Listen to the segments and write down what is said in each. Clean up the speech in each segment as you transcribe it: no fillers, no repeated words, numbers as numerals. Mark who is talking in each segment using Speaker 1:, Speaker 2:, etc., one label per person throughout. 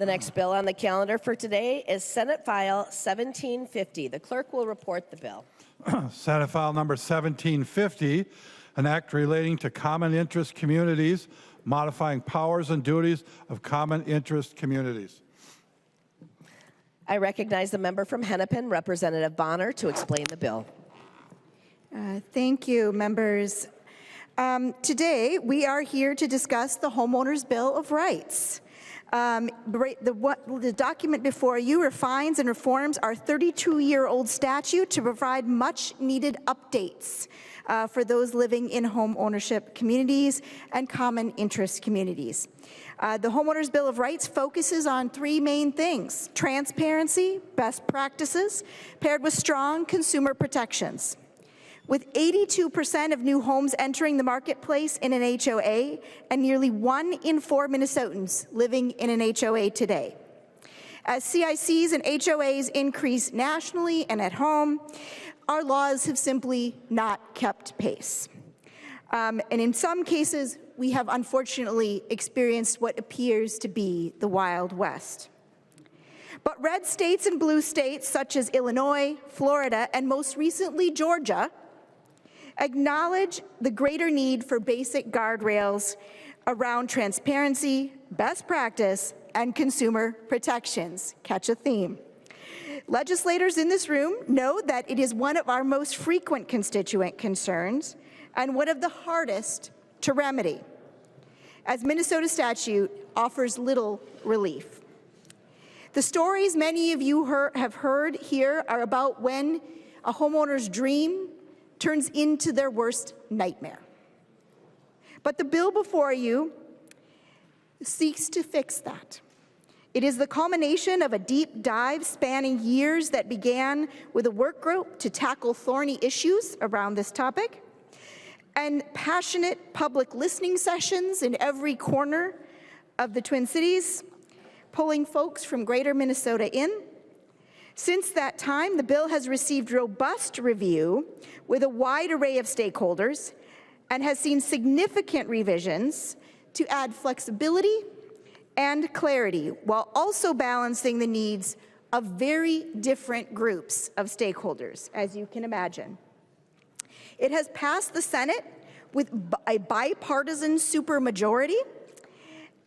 Speaker 1: The next bill on the calendar for today is Senate File 1750. The clerk will report the bill.
Speaker 2: Senate File number 1750, an act relating to common interest communities, modifying powers and duties of common interest communities.
Speaker 1: I recognize the member from Hennepin, Representative Bonner, to explain the bill.
Speaker 3: Thank you, members. Today, we are here to discuss the Homeowners Bill of Rights. The document before you refines and reforms our 32-year-old statute to provide much-needed updates for those living in home ownership communities and common interest communities. The Homeowners Bill of Rights focuses on three main things: transparency, best practices, paired with strong consumer protections. With 82% of new homes entering the marketplace in an HOA and nearly 1 in 4 Minnesotans living in an HOA today. As CICs and HOAs increase nationally and at home, our laws have simply not kept pace. And in some cases, we have unfortunately experienced what appears to be the Wild West. But red states and blue states such as Illinois, Florida, and most recently Georgia acknowledge the greater need for basic guardrails around transparency, best practice, and consumer protections. Catch a theme. Legislators in this room know that it is one of our most frequent constituent concerns and one of the hardest to remedy, as Minnesota statute offers little relief. The stories many of you have heard here are about when a homeowner's dream turns into their worst nightmare. But the bill before you seeks to fix that. It is the culmination of a deep dive spanning years that began with a work group to tackle thorny issues around this topic, and passionate public listening sessions in every corner of the Twin Cities, pulling folks from greater Minnesota in. Since that time, the bill has received robust review with a wide array of stakeholders and has seen significant revisions to add flexibility and clarity while also balancing the needs of very different groups of stakeholders, as you can imagine. It has passed the Senate with a bipartisan supermajority,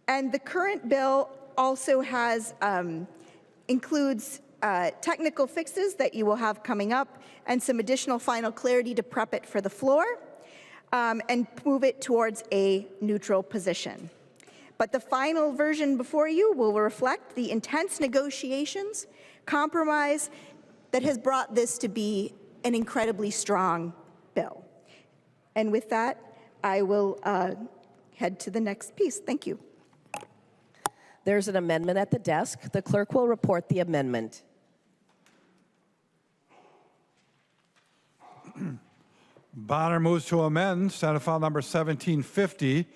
Speaker 3: and the current bill also has includes technical fixes that you will have coming up and some additional final clarity to prep it for the floor and move it towards a neutral position. But the final version before you will reflect the intense negotiations, compromise that has brought this to be an incredibly strong bill. And with that, I will head to the next piece. Thank you.
Speaker 1: There's an amendment at the desk. The clerk will report the amendment.
Speaker 2: Bonner moves to amend Senate File number 1750,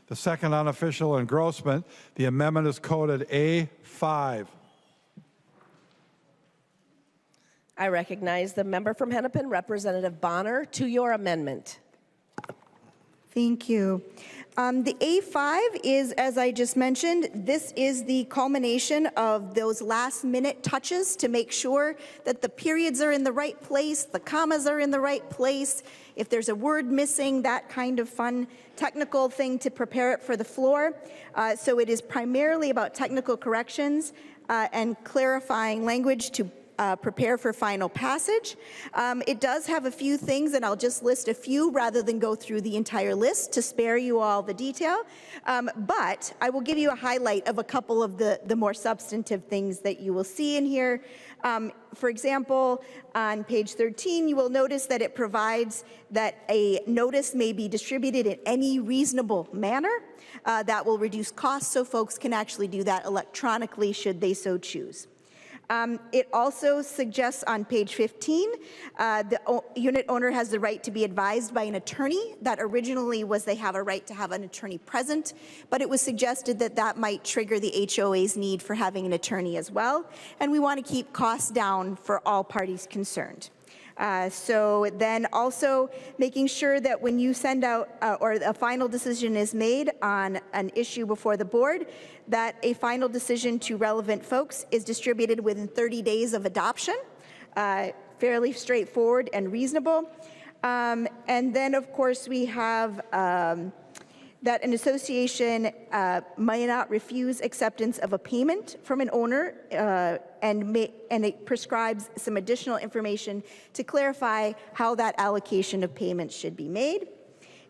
Speaker 2: the second unofficial engrossment. The amendment is coded A5.
Speaker 1: I recognize the member from Hennepin, Representative Bonner, to your amendment.
Speaker 3: Thank you. The A5 is, as I just mentioned, this is the culmination of those last-minute touches to make sure that the periods are in the right place, the commas are in the right place, if there's a word missing, that kind of fun technical thing to prepare it for the floor. So it is primarily about technical corrections and clarifying language to prepare for final passage. It does have a few things, and I'll just list a few rather than go through the entire list to spare you all the detail. But I will give you a highlight of a couple of the more substantive things that you will see in here. For example, on page 13, you will notice that it provides that a notice may be distributed in any reasonable manner. That will reduce costs so folks can actually do that electronically should they so choose. It also suggests on page 15, the unit owner has the right to be advised by an attorney. That originally was they have a right to have an attorney present, but it was suggested that that might trigger the HOA's need for having an attorney as well, and we want to keep costs down for all parties concerned. So then also making sure that when you send out or a final decision is made on an issue before the board, that a final decision to relevant folks is distributed within 30 days of adoption. Fairly straightforward and reasonable. And then, of course, we have that an association may not refuse acceptance of a payment from an owner, and it prescribes some additional information to clarify how that allocation of payments should be made.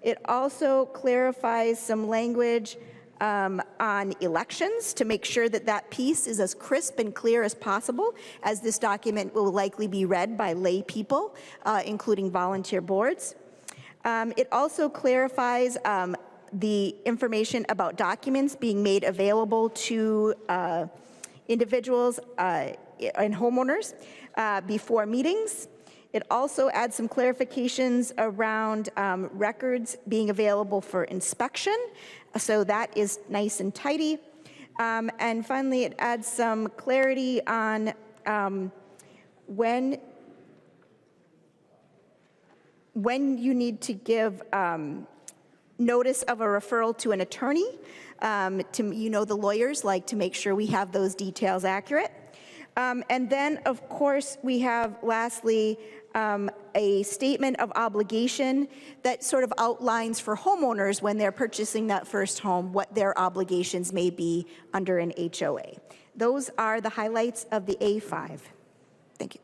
Speaker 3: It also clarifies some language on elections to make sure that that piece is as crisp and clear as possible, as this document will likely be read by lay people, including volunteer boards. It also clarifies the information about documents being made available to individuals and homeowners before meetings. It also adds some clarifications around records being available for inspection, so that is nice and tidy. And finally, it adds some clarity on when you need to give notice of a referral to an attorney. The lawyers like to make sure we have those details accurate. And then, of course, we have lastly a statement of obligation that sort of outlines for homeowners when they're purchasing that first home what their obligations may be under an HOA. Those are the highlights of the A5. Thank you.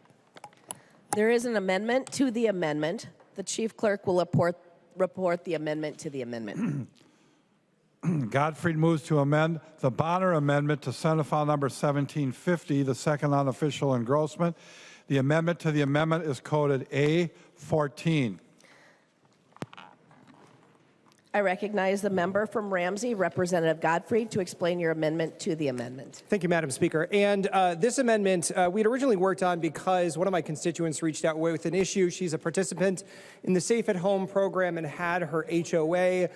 Speaker 1: There is an amendment to the amendment. The chief clerk will report the amendment to the amendment.
Speaker 2: Gottfried moves to amend the Bonner Amendment to Senate File Number 1750, the second unofficial engrossment. The amendment to the amendment is coded A14.
Speaker 1: I recognize the member from Ramsey, Representative Gottfried, to explain your amendment to the amendment.
Speaker 4: Thank you, Madam Speaker. And this amendment we'd originally worked on because one of my constituents reached out with an issue. She's a participant in the Safe at Home program and had her HOA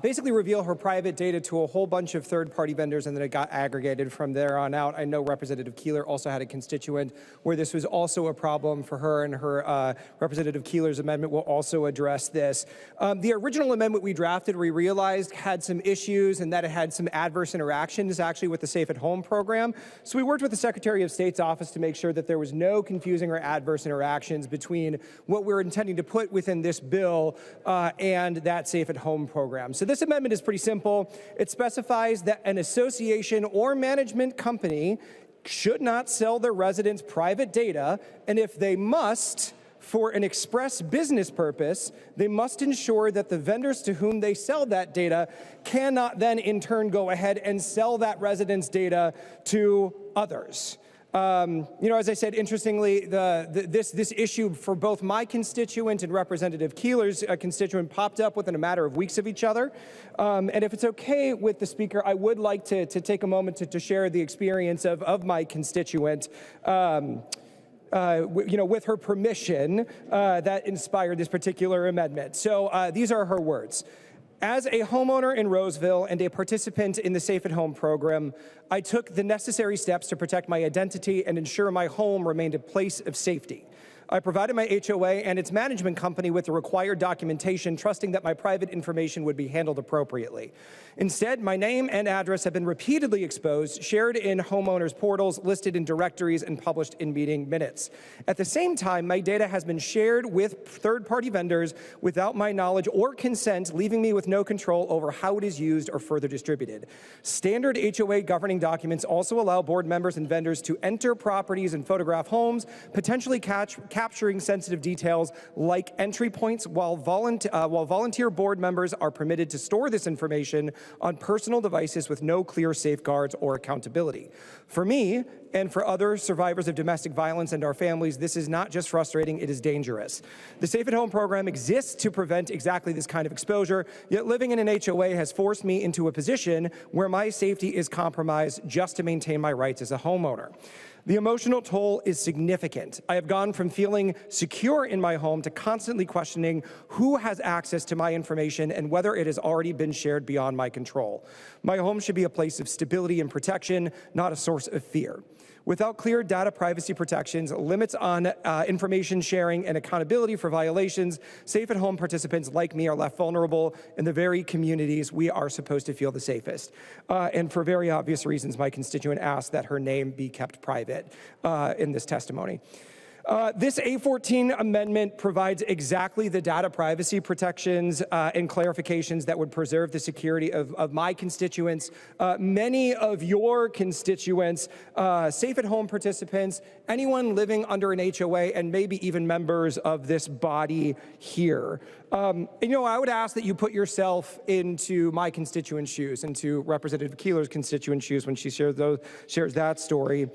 Speaker 4: basically reveal her private data to a whole bunch of third-party vendors, and then it got aggregated from there on out. I know Representative Keeler also had a constituent where this was also a problem for her, and her Representative Keeler's amendment will also address this. The original amendment we drafted, we realized had some issues and that it had some adverse interactions actually with the Safe at Home program. So we worked with the Secretary of State's office to make sure that there was no confusing or adverse interactions between what we're intending to put within this bill and that Safe at Home program. So this amendment is pretty simple. It specifies that an association or management company should not sell their residents' private data, and if they must, for an express business purpose, they must ensure that the vendors to whom they sell that data cannot then in turn go ahead and sell that resident's data to others. As I said, interestingly, this issue for both my constituent and Representative Keeler's constituent popped up within a matter of weeks of each other. And if it's okay with the Speaker, I would like to take a moment to share the experience of my constituent. With her permission, that inspired this particular amendment. So these are her words. As a homeowner in Roseville and a participant in the Safe at Home program, I took the necessary steps to protect my identity and ensure my home remained a place of safety. I provided my HOA and its management company with the required documentation, trusting that my private information would be handled appropriately. Instead, my name and address have been repeatedly exposed, shared in homeowners' portals, listed in directories, and published in meeting minutes. At the same time, my data has been shared with third-party vendors without my knowledge or consent, leaving me with no control over how it is used or further distributed. Standard HOA governing documents also allow board members and vendors to enter properties and photograph homes, potentially capturing sensitive details like entry points, while volunteer board members are permitted to store this information on personal devices with no clear safeguards or accountability. For me, and for other survivors of domestic violence and our families, this is not just frustrating, it is dangerous. The Safe at Home program exists to prevent exactly this kind of exposure, yet living in an HOA has forced me into a position where my safety is compromised just to maintain my rights as a homeowner. The emotional toll is significant. I have gone from feeling secure in my home to constantly questioning who has access to my information and whether it has already been shared beyond my control. My home should be a place of stability and protection, not a source of fear. Without clear data privacy protections, limits on information sharing, and accountability for violations, safe-at-home participants like me are left vulnerable in the very communities we are supposed to feel the safest. And for very obvious reasons, my constituent asked that her name be kept private in this testimony. This A14 amendment provides exactly the data privacy protections and clarifications that would preserve the security of my constituents, many of your constituents, safe-at-home participants, anyone living under an HOA, and maybe even members of this body here. And, I would ask that you put yourself into my constituent's shoes, into Representative Keeler's constituent shoes when she shares that story.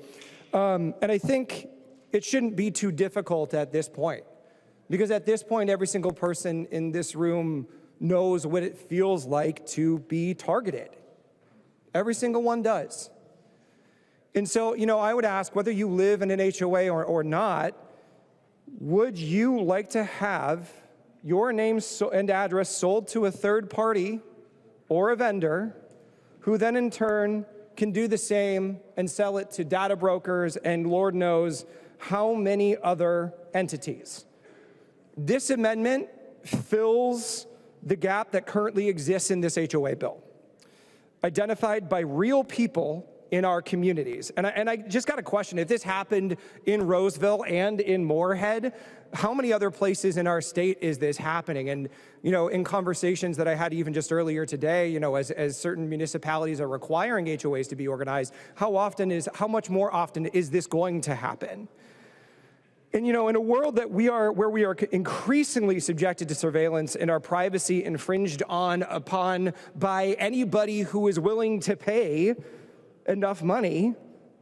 Speaker 4: And I think it shouldn't be too difficult at this point, because at this point, every single person in this room knows what it feels like to be targeted. Every single one does. And so, I would ask, whether you live in an HOA or not, would you like to have your name and address sold to a third party or a vendor who then in turn can do the same and sell it to data brokers and Lord knows how many other entities? This amendment fills the gap that currently exists in this HOA bill, identified by real people in our communities. And I just got a question. If this happened in Roseville and in Moorhead, how many other places in our state is this happening? And, in conversations that I had even just earlier today, as certain municipalities are requiring HOAs to be organized, how much more often is this going to happen? And, in a world where we are increasingly subjected to surveillance and our privacy infringed upon by anybody who is willing to pay enough money,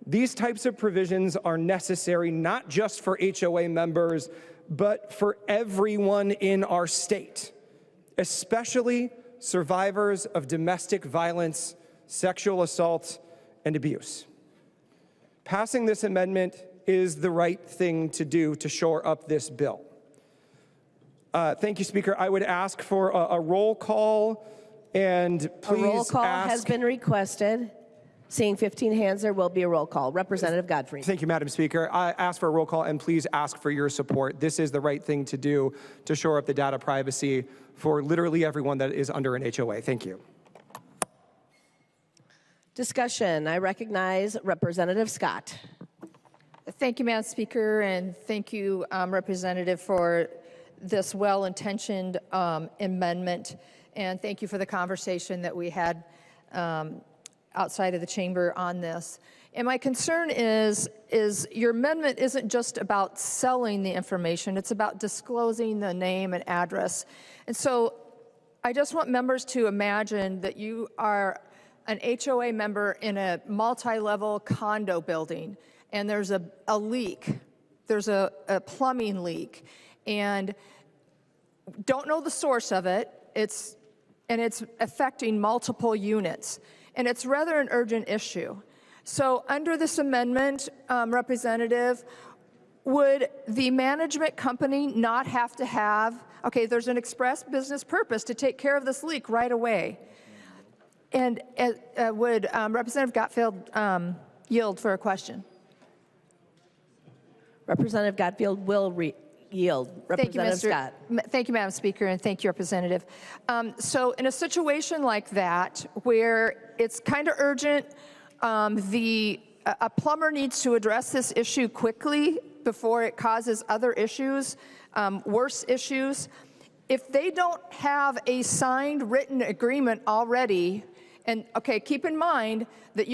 Speaker 4: these types of provisions are necessary not just for HOA members, but for everyone in our state, especially survivors of domestic violence, sexual assault, and abuse. Passing this amendment is the right thing to do to shore up this bill. Thank you, Speaker. I would ask for a roll call, and please
Speaker 1: A roll call
Speaker 4: ask.
Speaker 1: has been requested. Seeing 15 hands, there will be a roll call. Representative Godfrey.
Speaker 4: Thank you, Madam Speaker. I ask for a roll call, and please ask for your support. This is the right thing to do to shore up the data privacy for literally everyone that is under an HOA. Thank you.
Speaker 1: Discussion. I recognize Representative Scott.
Speaker 5: Thank you, Madam Speaker, and thank you, Representative, for this well-intentioned amendment, and thank you for the conversation that we had outside of the chamber on this. And my concern is your amendment isn't just about selling the information, it's about disclosing the name and address. And so I just want members to imagine that you are an HOA member in a multi-level condo building, and there's a leak, there's a plumbing leak, and don't know the source of it, it's affecting multiple units, and it's rather an urgent issue. So under this amendment, Representative, would the management company not have to have, okay, there's an express business purpose to take care of this leak right away, and would Representative Gottfield yield for a question?
Speaker 1: Representative Gottfield will yield. Representative Scott.
Speaker 5: Thank you, Madam Speaker, and thank you, Representative. So in a situation like that, where it's kind of urgent, a plumber needs to address this issue quickly before it causes other issues, worse issues. If they don't have a signed written agreement already, and okay, keep in mind that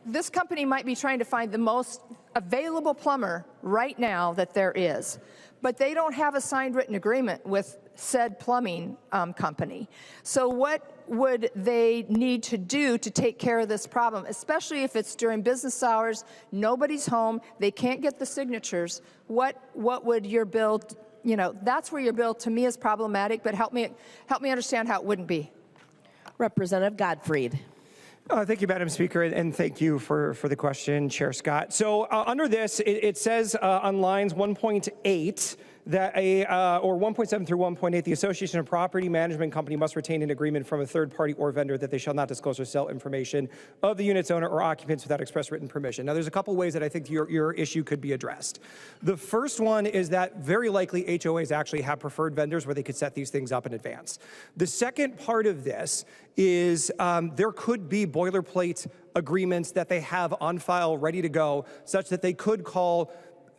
Speaker 5: this company might be trying to find the most available plumber right now that there is, but they don't have a signed written agreement with said plumbing company. So what would they need to do to take care of this problem, especially if it's during business hours, nobody's home, they can't get the signatures? What would your bill, that's where your bill to me is problematic, but help me understand how it wouldn't be.
Speaker 1: Representative Gottfried.
Speaker 4: Thank you, Madam Speaker, and thank you for the question, Chair Scott. So under this, it says on lines 1.8 that or 1.7 through 1.8, the association of property management company must retain an agreement from a third party or vendor that they shall not disclose or sell information of the unit's owner or occupants without express written permission. Now, there's a couple ways that I think your issue could be addressed. The first one is that very likely HOAs actually have preferred vendors where they could set these things up in advance. The second part of this is there could be boilerplate agreements that they have on file ready to go, such that they could call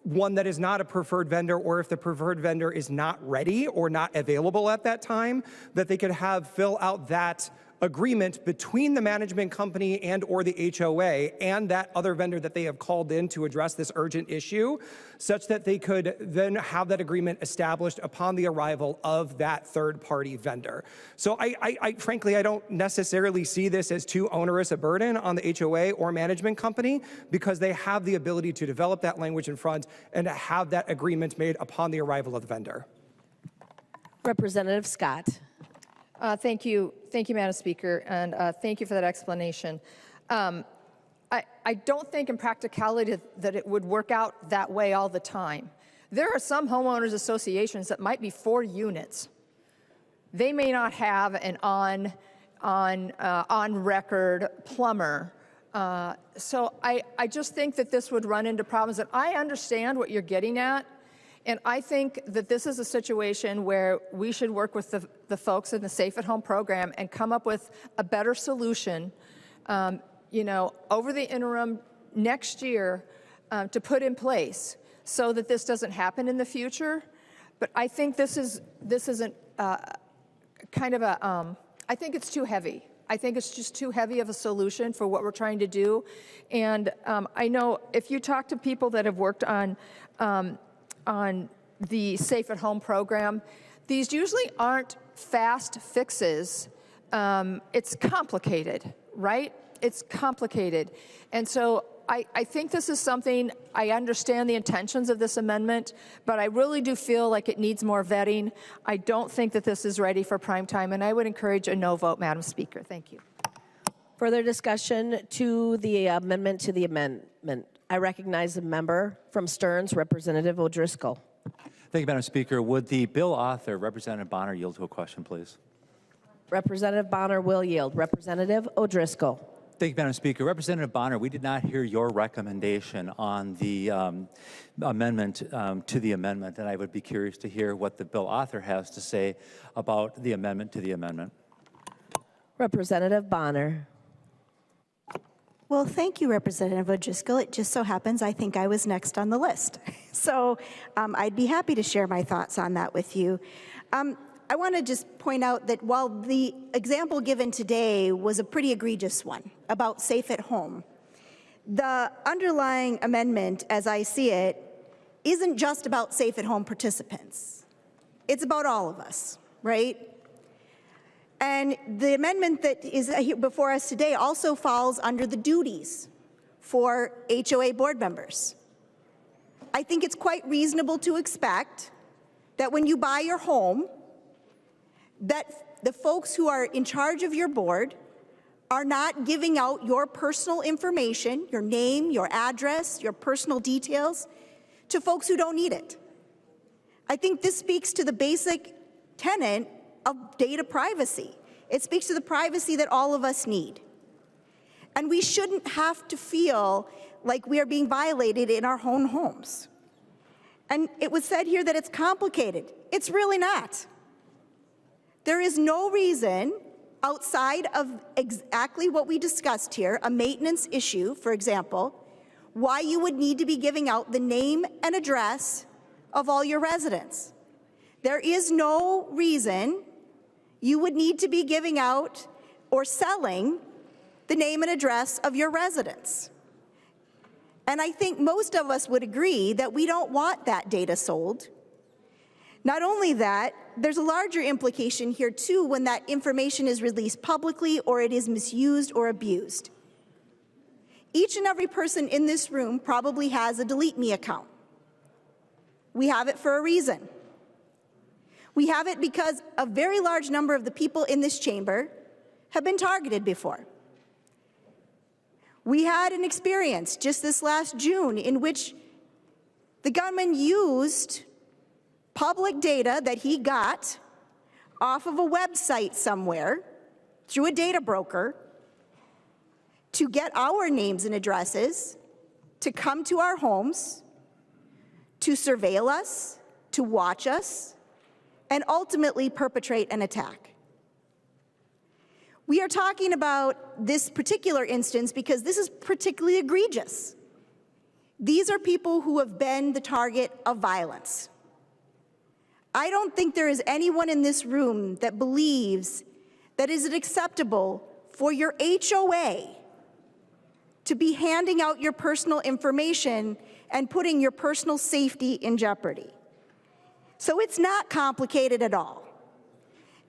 Speaker 4: one that is not a preferred vendor, or if the preferred vendor is not ready or not available at that time, that they could have fill out that agreement between the management company and or the HOA and that other vendor that they have called in to address this urgent issue, such that they could then have that agreement established upon the arrival of that third-party vendor. So I frankly, I don't necessarily see this as too onerous a burden on the HOA or management company, because they have the ability to develop that language in front and to have that agreement made upon the arrival of the vendor.
Speaker 1: Representative Scott.
Speaker 5: Thank you, Madam Speaker, and thank you for that explanation. I don't think in practicality that it would work out that way all the time. There are some homeowners associations that might be 4 units. They may not have an on-record plumber. So I just think that this would run into problems, and I understand what you're getting at. And I think that this is a situation where we should work with the folks in the Safe at Home program and come up with a better solution, over the interim next year to put in place so that this doesn't happen in the future. But I think this isn't kind of a, I think it's too heavy. I think it's just too heavy of a solution for what we're trying to do. And I know if you talk to people that have worked on the Safe at Home program, these usually aren't fast fixes. It's complicated, right? It's complicated. And so I think this is something, I understand the intentions of this amendment, but I really do feel like it needs more vetting. I don't think that this is ready for prime time, and I would encourage a no vote, Madam Speaker. Thank you.
Speaker 1: Further discussion to the amendment to the amendment. I recognize the member from Stearns, Representative O'Driscoll.
Speaker 6: Thank you, Madam Speaker. Would the bill author, Representative Bonner, yield to a question, please?
Speaker 1: Representative Bonner will yield. Representative O'Driscoll.
Speaker 6: Thank you, Madam Speaker. Representative Bonner, we did not hear your recommendation on the amendment to the amendment, and I would be curious to hear what the bill author has to say about the amendment to the amendment.
Speaker 1: Representative Bonner.
Speaker 3: Well, thank you, Representative O'Driscoll. It just so happens I think I was next on the list. So I'd be happy to share my thoughts on that with you. I want to just point out that while the example given today was a pretty egregious one about Safe at Home, the underlying amendment, as I see it, isn't just about Safe at Home participants. It's about all of us, right? And the amendment that is before us today also falls under the duties for HOA board members. I think it's quite reasonable to expect that when you buy your home, that the folks who are in charge of your board are not giving out your personal information, your name, your address, your personal details, to folks who don't need it. I think this speaks to the basic tenet of data privacy. It speaks to the privacy that all of us need. And we shouldn't have to feel like we are being violated in our own homes. And it was said here that it's complicated. It's really not. There is no reason outside of exactly what we discussed here, a maintenance issue, for example, why you would need to be giving out the name and address of all your residents. There is no reason you would need to be giving out or selling the name and address of your residents. And I think most of us would agree that we don't want that data sold. Not only that, there's a larger implication here too when that information is released publicly or it is misused or abused. Each and every person in this room probably has a Delete Me account. We have it for a reason. We have it because a very large number of the people in this chamber have been targeted before. We had an experience just this last June in which the gunman used public data that he got off of a website somewhere through a data broker to get our names and addresses, to come to our homes, to surveil us, to watch us, and ultimately perpetrate an attack. We are talking about this particular instance because this is particularly egregious. These are people who have been the target of violence. I don't think there is anyone in this room that believes that is it acceptable for your HOA to be handing out your personal information and putting your personal safety in jeopardy. So it's not complicated at all.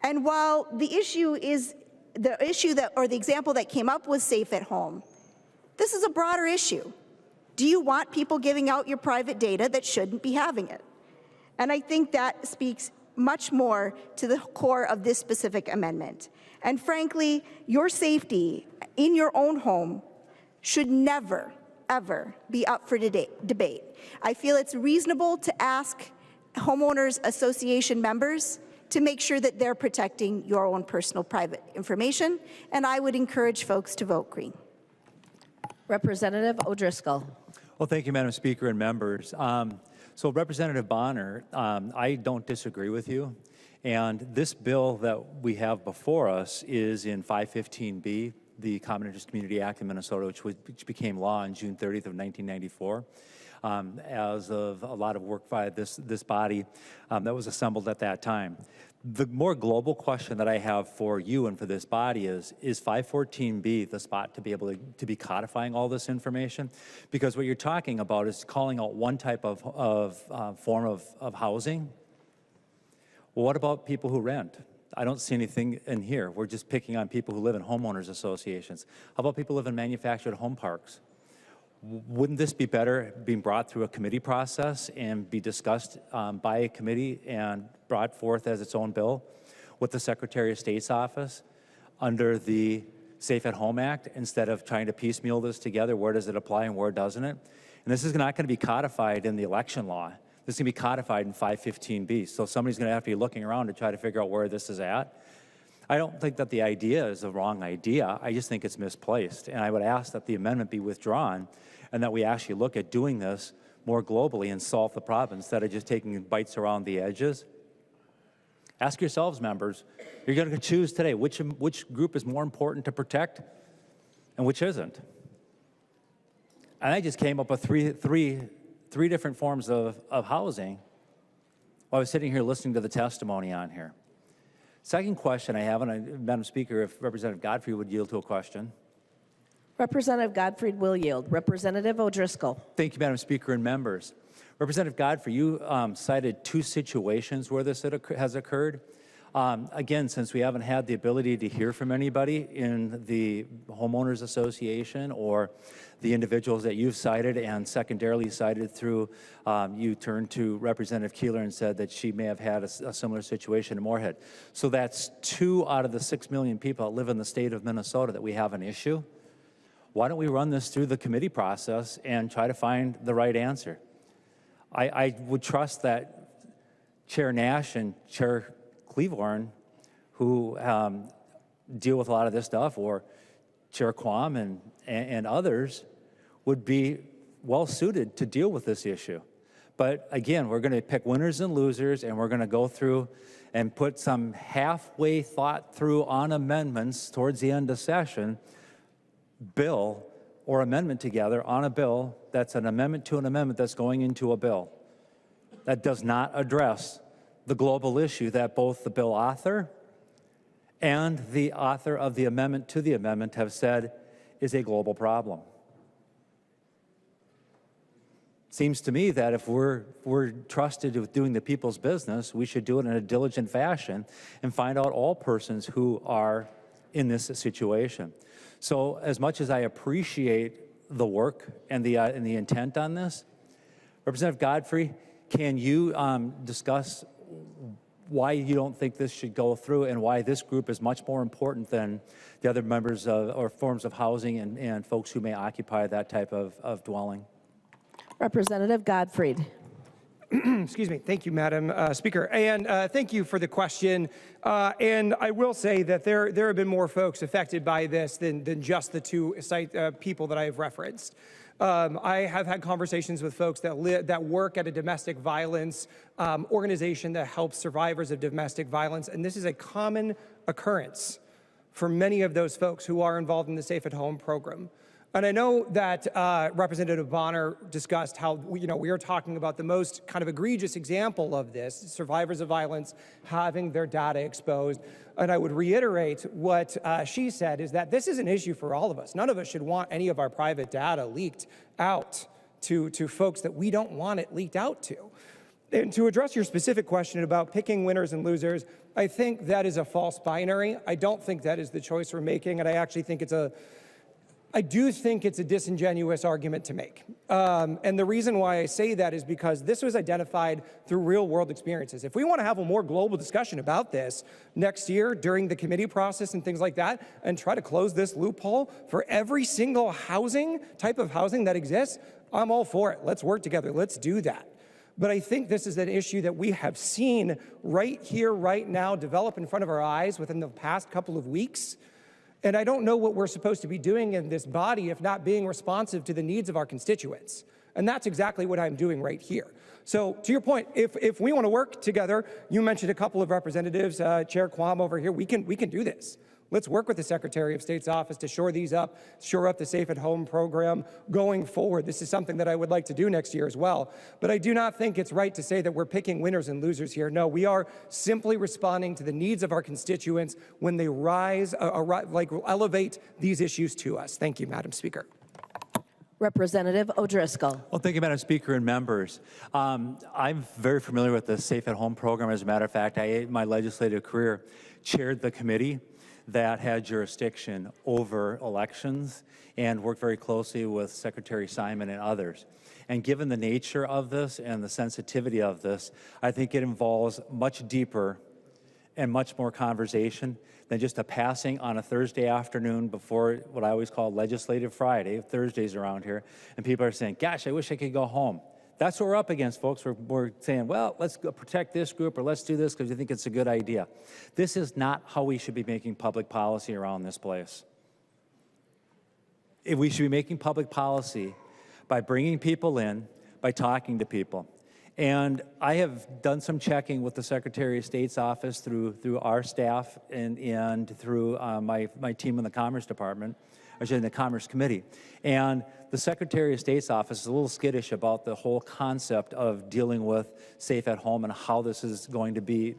Speaker 3: And while the issue that, or the example that came up was safe at home, this is a broader issue. Do you want people giving out your private data that shouldn't be having it? And I think that speaks much more to the core of this specific amendment. And frankly, your safety in your own home should never, ever be up for debate. I feel it's reasonable to ask homeowners association members to make sure that they're protecting your own personal private information, and I would encourage folks to vote green.
Speaker 1: Representative O'Driscoll.
Speaker 6: Well, thank you, Madam Speaker and members. So Representative Bonner, I don't disagree with you. And this bill that we have before us is in 515B, the Common Interest Community Act in Minnesota, which became law on June 30th of 1994. As of a lot of work by this body that was assembled at that time. The more global question that I have for you and for this body is 514B the spot to be able to be codifying all this information? Because what you're talking about is calling out one type of form of housing. Well, what about people who rent? I don't see anything in here. We're just picking on people who live in homeowners associations. How about people who live in manufactured home parks? Wouldn't this be better being brought through a committee process and be discussed by a committee and brought forth as its own bill with the Secretary of State's office under the Safe at Home Act instead of trying to piecemeal this together? Where does it apply and where doesn't it? And this is not going to be codified in the election law. This is going to be codified in 515B. So somebody's going to have to be looking around to try to figure out where this is at. I don't think that the idea is a wrong idea. I just think it's misplaced. And I would ask that the amendment be withdrawn and that we actually look at doing this more globally and solve the problem instead of just taking bites around the edges. Ask yourselves, members, you're going to choose today which group is more important to protect and which isn't. And I just came up with three different forms of housing while I was sitting here listening to the testimony on here. Second question I have, and Madam Speaker, if Representative Godfrey would yield to a question.
Speaker 1: Representative Godfrey will yield. Representative O'Driscoll.
Speaker 6: Thank you, Madam Speaker and members. Representative Godfrey, you cited two situations where this has occurred. Again, since we haven't had the ability to hear from anybody in the homeowners association or the individuals that you've cited and secondarily cited through, you turned to Representative Keeler and said that she may have had a similar situation in Moorhead. So that's 2 out of the 6 million people that live in the state of Minnesota that we have an issue. Why don't we run this through the committee process and try to find the right answer? I would trust that Chair Nash and Chair Cleavorn, who deal with a lot of this stuff, or Chair Quam and others, would be well suited to deal with this issue. But again, we're going to pick winners and losers, and we're going to go through and put some halfway thought through on amendments towards the end of session, bill or amendment together on a bill that's an amendment to an amendment that's going into a bill that does not address the global issue that both the bill author and the author of the amendment to the amendment have said is a global problem. Seems to me that if we're trusted with doing the people's business, we should do it in a diligent fashion and find out all persons who are in this situation. So as much as I appreciate the work and the intent on this, Representative Godfrey, can you discuss why you don't think this should go through and why this group is much more important than the other members of, or forms of housing and folks who may occupy that type of dwelling?
Speaker 1: Representative Godfrey.
Speaker 4: Excuse me. Thank you, Madam Speaker. And thank you for the question. And I will say that there have been more folks affected by this than just the two people that I have referenced. I have had conversations with folks that work at a domestic violence organization that helps survivors of domestic violence, and this is a common occurrence for many of those folks who are involved in the Safe at Home program. And I know that Representative Bonner discussed how we are talking about the most kind of egregious example of this, survivors of violence having their data exposed. And I would reiterate what she said, is that this is an issue for all of us. None of us should want any of our private data leaked out to folks that we don't want it leaked out to. And to address your specific question about picking winners and losers, I think that is a false binary. I don't think that is the choice we're making, and I actually think I do think it's a disingenuous argument to make. And the reason why I say that is because this was identified through real world experiences. If we want to have a more global discussion about this next year during the committee process and things like that, and try to close this loophole for every single type of housing that exists, I'm all for it. Let's work together. Let's do that. But I think this is an issue that we have seen right here, right now, develop in front of our eyes within the past couple of weeks. And I don't know what we're supposed to be doing in this body if not being responsive to the needs of our constituents. And that's exactly what I'm doing right here. So to your point, if we want to work together, you mentioned a couple of representatives, Chair Quam over here, we can do this. Let's work with the Secretary of State's office to shore up the Safe at Home program going forward. This is something that I would like to do next year as well. But I do not think it's right to say that we're picking winners and losers here. No, we are simply responding to the needs of our constituents when they elevate these issues to us. Thank you, Madam Speaker.
Speaker 1: Representative O'Driscoll.
Speaker 6: Well, thank you, Madam Speaker and members. I'm very familiar with the Safe at Home program. As a matter of fact, in my legislative career, chaired the committee that had jurisdiction over elections and worked very closely with Secretary Simon and others. And given the nature of this and the sensitivity of this, I think it involves much deeper and much more conversation than just a passing on a Thursday afternoon before what I always call Legislative Friday, Thursdays around here, and people are saying, gosh, I wish I could go home. That's what we're up against, folks. We're saying, well, let's go protect this group or let's do this because we think it's a good idea. This is not how we should be making public policy around this place. We should be making public policy by bringing people in, by talking to people. And I have done some checking with the Secretary of State's office through our staff and through my team in the Commerce Department, actually in the Commerce Committee. And the Secretary of State's office is a little skittish about the whole concept of dealing with Safe at Home and how this is going to be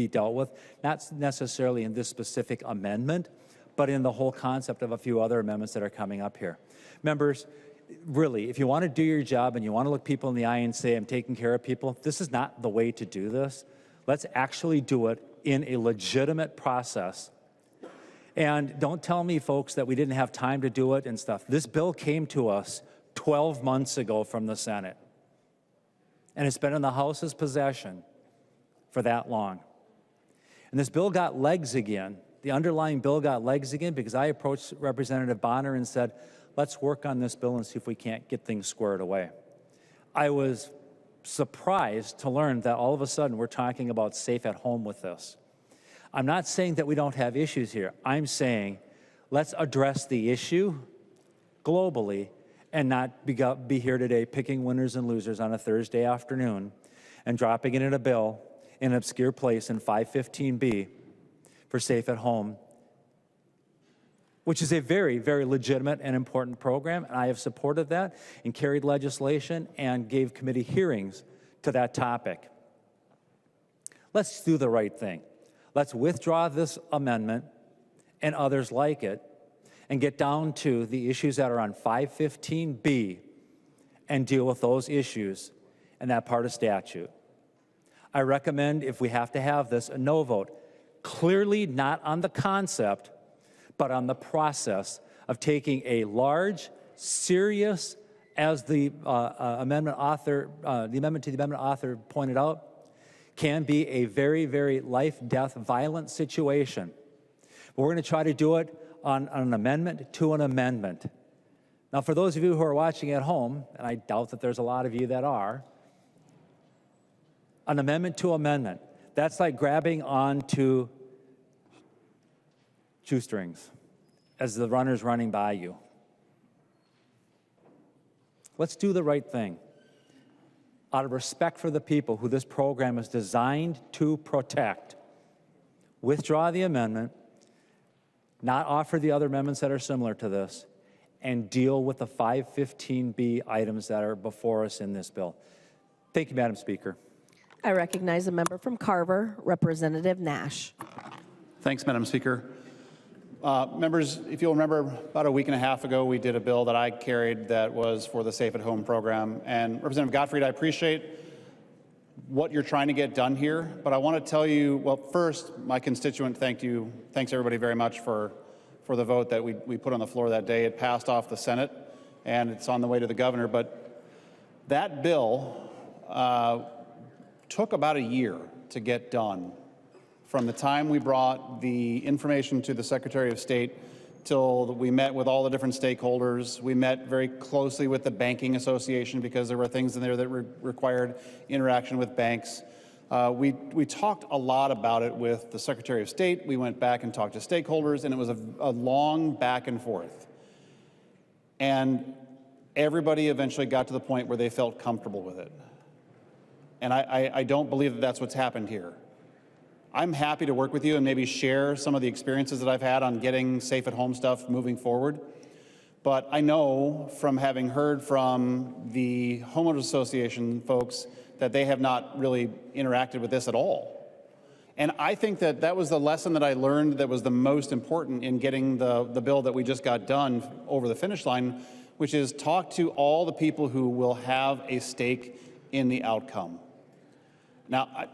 Speaker 6: dealt with, not necessarily in this specific amendment, but in the whole concept of a few other amendments that are coming up here. Members, really, if you want to do your job and you want to look people in the eye and say, I'm taking care of people, this is not the way to do this. Let's actually do it in a legitimate process. And don't tell me, folks, that we didn't have time to do it and stuff. This bill came to us 12 months ago from the Senate. And it's been in the House's possession for that long. And this bill got legs again. The underlying bill got legs again because I approached Representative Bonner and said, let's work on this bill and see if we can't get things squared away. I was surprised to learn that all of a sudden we're talking about Safe at Home with this. I'm not saying that we don't have issues here. I'm saying let's address the issue globally and not be here today picking winners and losers on a Thursday afternoon and dropping it in a bill in an obscure place in 515B for Safe at Home, which is a very, very legitimate and important program, and I have supported that and carried legislation and gave committee hearings to that topic. Let's do the right thing. Let's withdraw this amendment and others like it and get down to the issues that are on 515B and deal with those issues in that part of statute. I recommend, if we have to have this, a no vote. Clearly not on the concept, but on the process of taking a large, serious, as the amendment to the amendment author pointed out, can be a very, very life-death violent situation. But we're going to try to do it on an amendment to an amendment. Now, for those of you who are watching at home, and I doubt that there's a lot of you that are, an amendment to amendment. That's like grabbing onto shoestrings as the runner's running by you. Let's do the right thing. Out of respect for the people who this program is designed to protect, withdraw the amendment, not offer the other amendments that are similar to this, and deal with the 515B items that are before us in this bill. Thank you, Madam Speaker.
Speaker 1: I recognize a member from Carver, Representative Nash.
Speaker 7: Thanks, Madam Speaker. Members, if you'll remember, about a week and a half ago, we did a bill that I carried that was for the Safe at Home program. And Representative Gottfried, I appreciate what you're trying to get done here, but I want to tell you, well, first, my constituent thanks everybody very much for the vote that we put on the floor that day. It passed off the Senate, and it's on the way to the governor. But that bill took about a year to get done. From the time we brought the information to the Secretary of State till we met with all the different stakeholders. We met very closely with the Banking Association because there were things in there that required interaction with banks. We talked a lot about it with the Secretary of State. We went back and talked to stakeholders, and it was a long back and forth. And everybody eventually got to the point where they felt comfortable with it. And I don't believe that that's what's happened here. I'm happy to work with you and maybe share some of the experiences that I've had on getting safe at home stuff moving forward. But I know from having heard from the Homeowners Association folks that they have not really interacted with this at all. And I think that that was the lesson that I learned that was the most important in getting the bill that we just got done over the finish line, which is talk to all the people who will have a stake in the outcome. Now,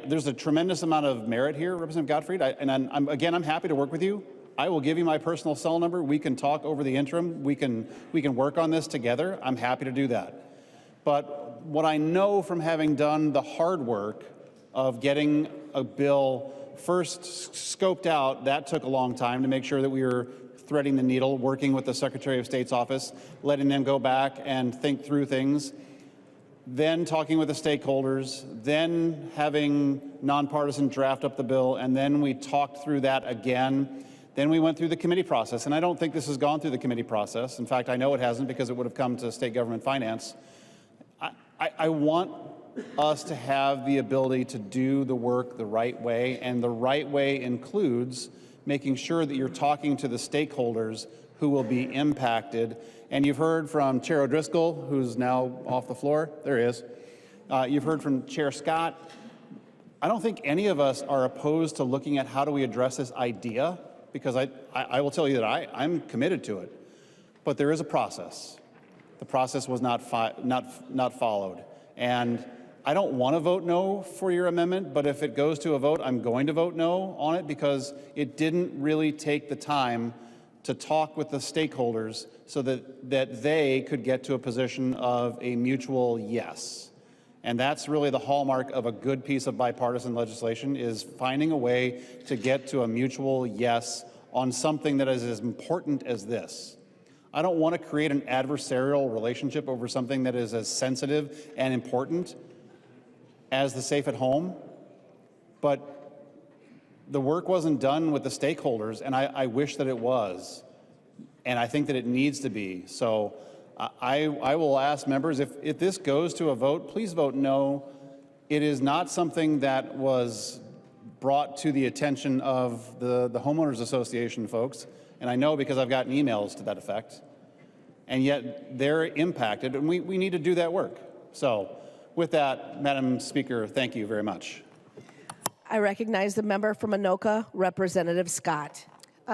Speaker 7: there's a tremendous amount of merit here, Representative Gottfried, I'm happy to work with you. I will give you my personal cell number. We can talk over the interim. We can work on this together. I'm happy to do that. But what I know from having done the hard work of getting a bill first scoped out, that took a long time to make sure that we were threading the needle, working with the Secretary of State's office, letting them go back and think through things, then talking with the stakeholders, then having nonpartisan draft up the bill, and then we talked through that again. Then we went through the committee process, and I don't think this has gone through the committee process. In fact, I know it hasn't because it would have come to state government finance. I want us to have the ability to do the work the right way, and the right way includes making sure that you're talking to the stakeholders who will be impacted. And you've heard from Chair O'Driscoll, who's now off the floor. There he is. You've heard from Chair Scott. I don't think any of us are opposed to looking at how do we address this idea, because I will tell you that I'm committed to it. But there is a process. The process was not followed. And I don't want to vote no for your amendment, but if it goes to a vote, I'm going to vote no on it because it didn't really take the time to talk with the stakeholders so that they could get to a position of a mutual yes. And that's really the hallmark of a good piece of bipartisan legislation, is finding a way to get to a mutual yes on something that is as important as this. I don't want to create an adversarial relationship over something that is as sensitive and important as the Safe at Home, but the work wasn't done with the stakeholders, and I wish that it was, and I think that it needs to be. So I will ask members, if this goes to a vote, please vote no. It is not something that was brought to the attention of the Homeowners Association folks, and I know because I've gotten emails to that effect, and yet they're impacted, and we need to do that work. So with that, Madam Speaker, thank you very much.
Speaker 1: I recognize the member from Anoka, Representative Scott.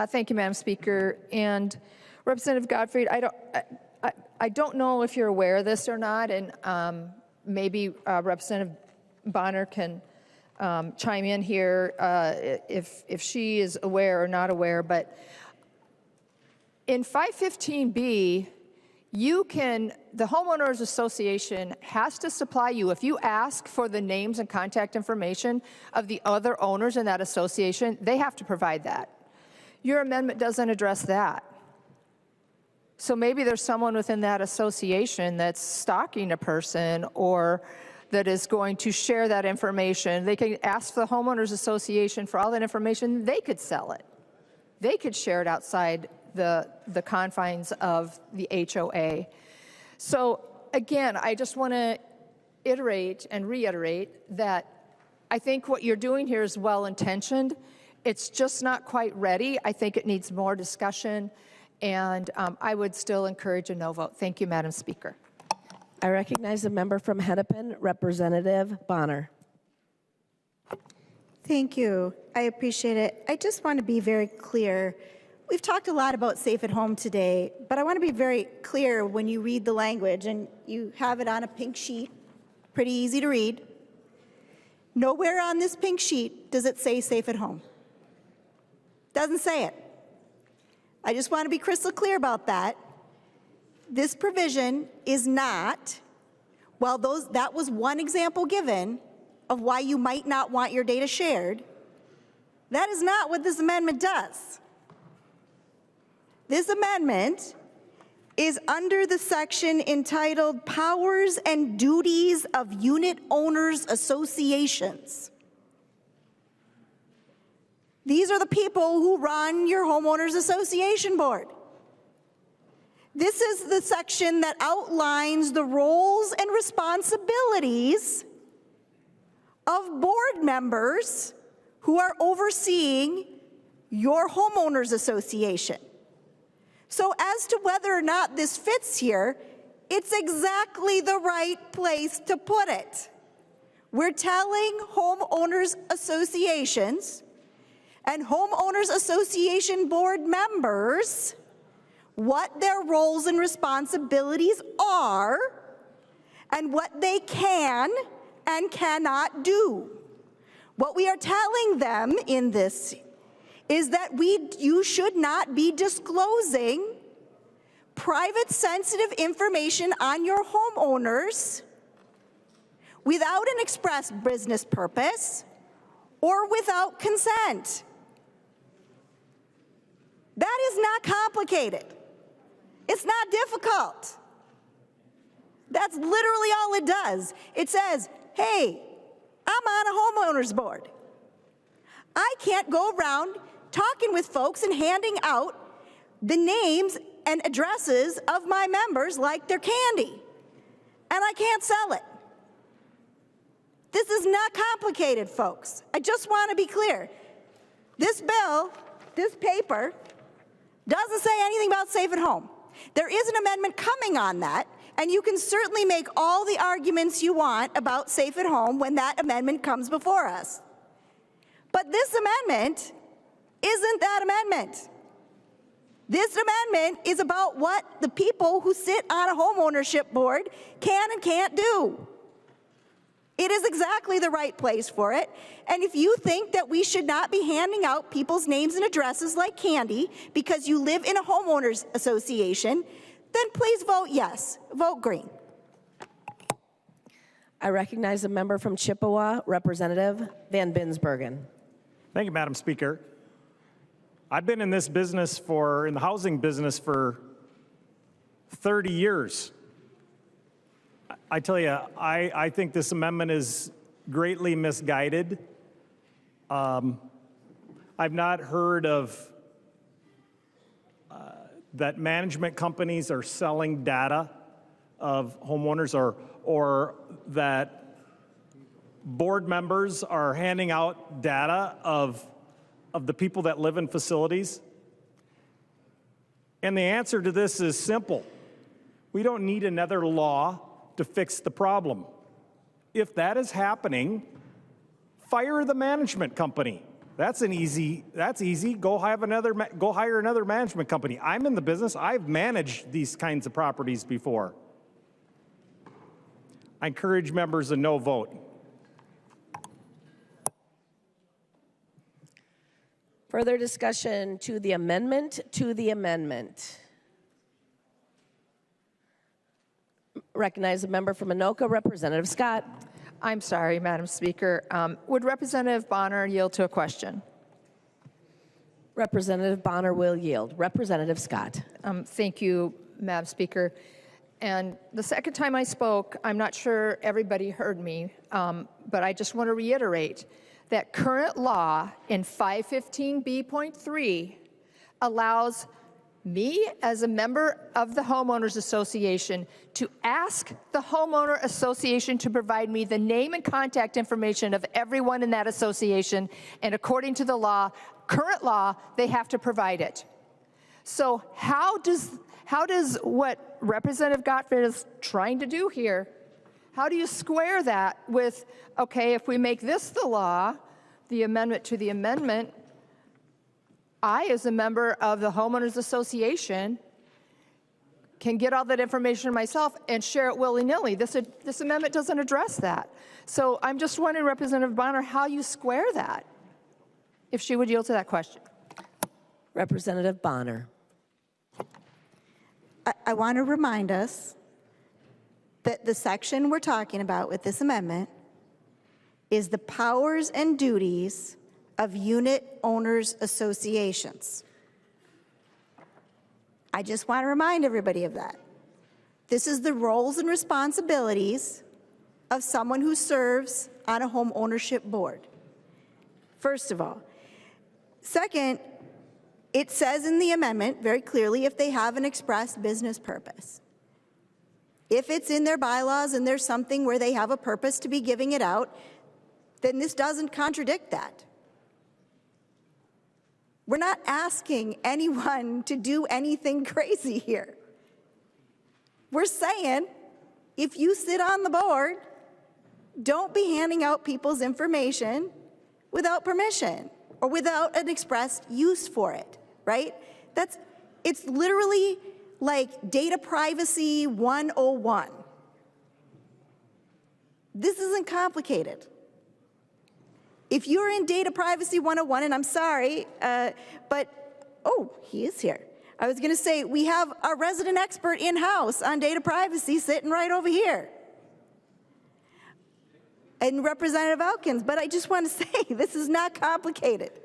Speaker 5: Thank you, Madam Speaker. And Representative Gottfried, I don't know if you're aware of this or not, and maybe Representative Bonner can chime in here if she is aware or not aware, but in 515B, the Homeowners Association has to supply you, if you ask for the names and contact information of the other owners in that association, they have to provide that. Your amendment doesn't address that. So maybe there's someone within that association that's stalking a person or that is going to share that information. They can ask the homeowners association for all that information. They could sell it. They could share it outside the confines of the HOA. So again, I just want to iterate and reiterate that I think what you're doing here is well-intentioned. It's just not quite ready. I think it needs more discussion, and I would still encourage a no vote. Thank you, Madam Speaker.
Speaker 1: I recognize the member from Hennepin, Representative Bonner.
Speaker 3: Thank you. I appreciate it. I just want to be very clear. We've talked a lot about safe at home today, but I want to be very clear when you read the language, and you have it on a pink sheet, pretty easy to read. Nowhere on this pink sheet does it say safe at home. Doesn't say it. I just want to be crystal clear about that. This provision is not, well, that was one example given of why you might not want your data shared. That is not what this amendment does. This amendment is under the section entitled Powers and Duties of Unit Owners Associations. These are the people who run your homeowners association board. This is the section that outlines the roles and responsibilities of board members who are overseeing your homeowners association. So as to whether or not this fits here, it's exactly the right place to put it. We're telling homeowners associations and homeowners association board members what their roles and responsibilities are and what they can and cannot do. What we are telling them in this is that you should not be disclosing private sensitive information on your homeowners without an express business purpose or without consent. That is not complicated. It's not difficult. That's literally all it does. It says, hey, I'm on a homeowners board. I can't go around talking with folks and handing out the names and addresses of my members like they're candy. And I can't sell it. This is not complicated, folks. I just want to be clear. This bill, this paper, doesn't say anything about safe at home. There is an amendment coming on that, and you can certainly make all the arguments you want about safe at home when that amendment comes before us. But this amendment isn't that amendment. This amendment is about what the people who sit on a homeownership board can and can't do. It is exactly the right place for it. And if you think that we should not be handing out people's names and addresses like candy because you live in a homeowners association, then please vote yes. Vote green.
Speaker 1: I recognize a member from Chippewa, Representative Van Binsbergen.
Speaker 8: Thank you, Madam Speaker. I've been in this business in the housing business for 30 years. I tell you, I think this amendment is greatly misguided. I've not heard of that management companies are selling data of homeowners or that board members are handing out data of the people that live in facilities. And the answer to this is simple. We don't need another law to fix the problem. If that is happening, fire the management company. That's easy. Go hire another management company. I'm in the business. I've managed these kinds of properties before. I encourage members a no vote.
Speaker 1: Further discussion to the amendment Recognize a member from Anoka, Representative Scott.
Speaker 5: I'm sorry, Madam Speaker. Would Representative Bonner yield to a question?
Speaker 1: Representative Bonner will yield. Representative Scott.
Speaker 5: Thank you, Madam Speaker. And the second time I spoke, I'm not sure everybody heard me, but I just want to reiterate that current law in 515B.3 allows me as a member of the homeowners association to ask the homeowner association to provide me the name and contact information of everyone in that association, and according to the law, current law, they have to provide it. So how does what Representative Gottfried is trying to do here, how do you square that with, okay, if we make this the law, the amendment to the amendment, I, as a member of the homeowners association, can get all that information myself and share it willy-nilly. This amendment doesn't address that. So I'm just wondering, Representative Bonner, how you square that, if she would yield to that question.
Speaker 1: Representative Bonner.
Speaker 3: I want to remind us that the section we're talking about with this amendment is the powers and duties of unit owners associations. I just want to remind everybody of that. This is the roles and responsibilities of someone who serves on a home ownership board, first of all. Second, it says in the amendment very clearly if they have an express business purpose. If it's in their bylaws and there's something where they have a purpose to be giving it out, then this doesn't contradict that. We're not asking anyone to do anything crazy here. We're saying, if you sit on the board, don't be handing out people's information without permission or without an expressed use for it, right? It's literally like data privacy 101. This isn't complicated. If you're in Data Privacy 101, and I'm sorry, oh, he is here. I was going to say, we have our resident expert in-house on data privacy sitting right over here. And Representative Elkins, but I just want to say, this is not complicated.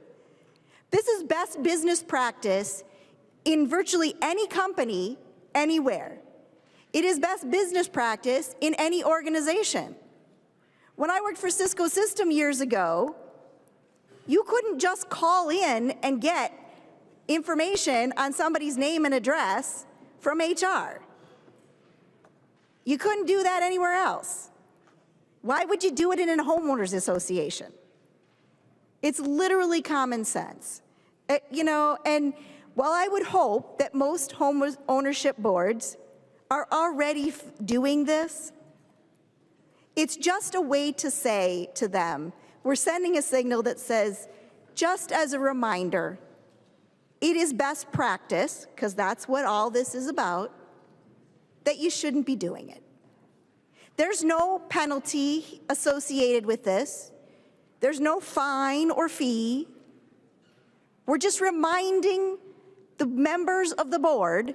Speaker 3: This is best business practice in virtually any company, anywhere. It is best business practice in any organization. When I worked for Cisco System years ago, you couldn't just call in and get information on somebody's name and address from HR. You couldn't do that anywhere else. Why would you do it in a homeowners association? It's literally common sense. And while I would hope that most home ownership boards are already doing this, it's just a way to say to them, we're sending a signal that says, just as a reminder, it is best practice, because that's what all this is about, that you shouldn't be doing it. There's no penalty associated with this. There's no fine or fee. We're just reminding the members of the board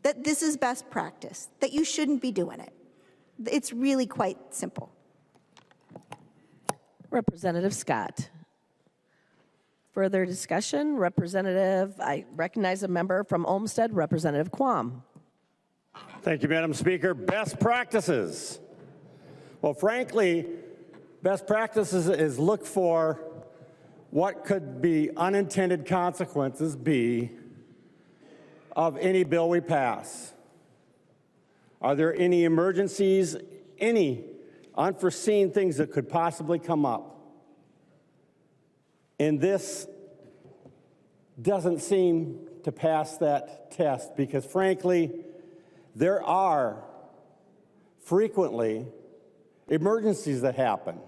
Speaker 3: that this is best practice, that you shouldn't be doing it. It's really quite simple.
Speaker 1: Representative Scott. Further discussion? I recognize a member from Olmsted, Representative Quam.
Speaker 9: Thank you, Madam Speaker. Best practices. Well, frankly, best practices is look for what could be unintended consequences be of any bill we pass. Are there any emergencies, any unforeseen things that could possibly come up? And this doesn't seem to pass that test because, frankly, there are frequently emergencies that happen.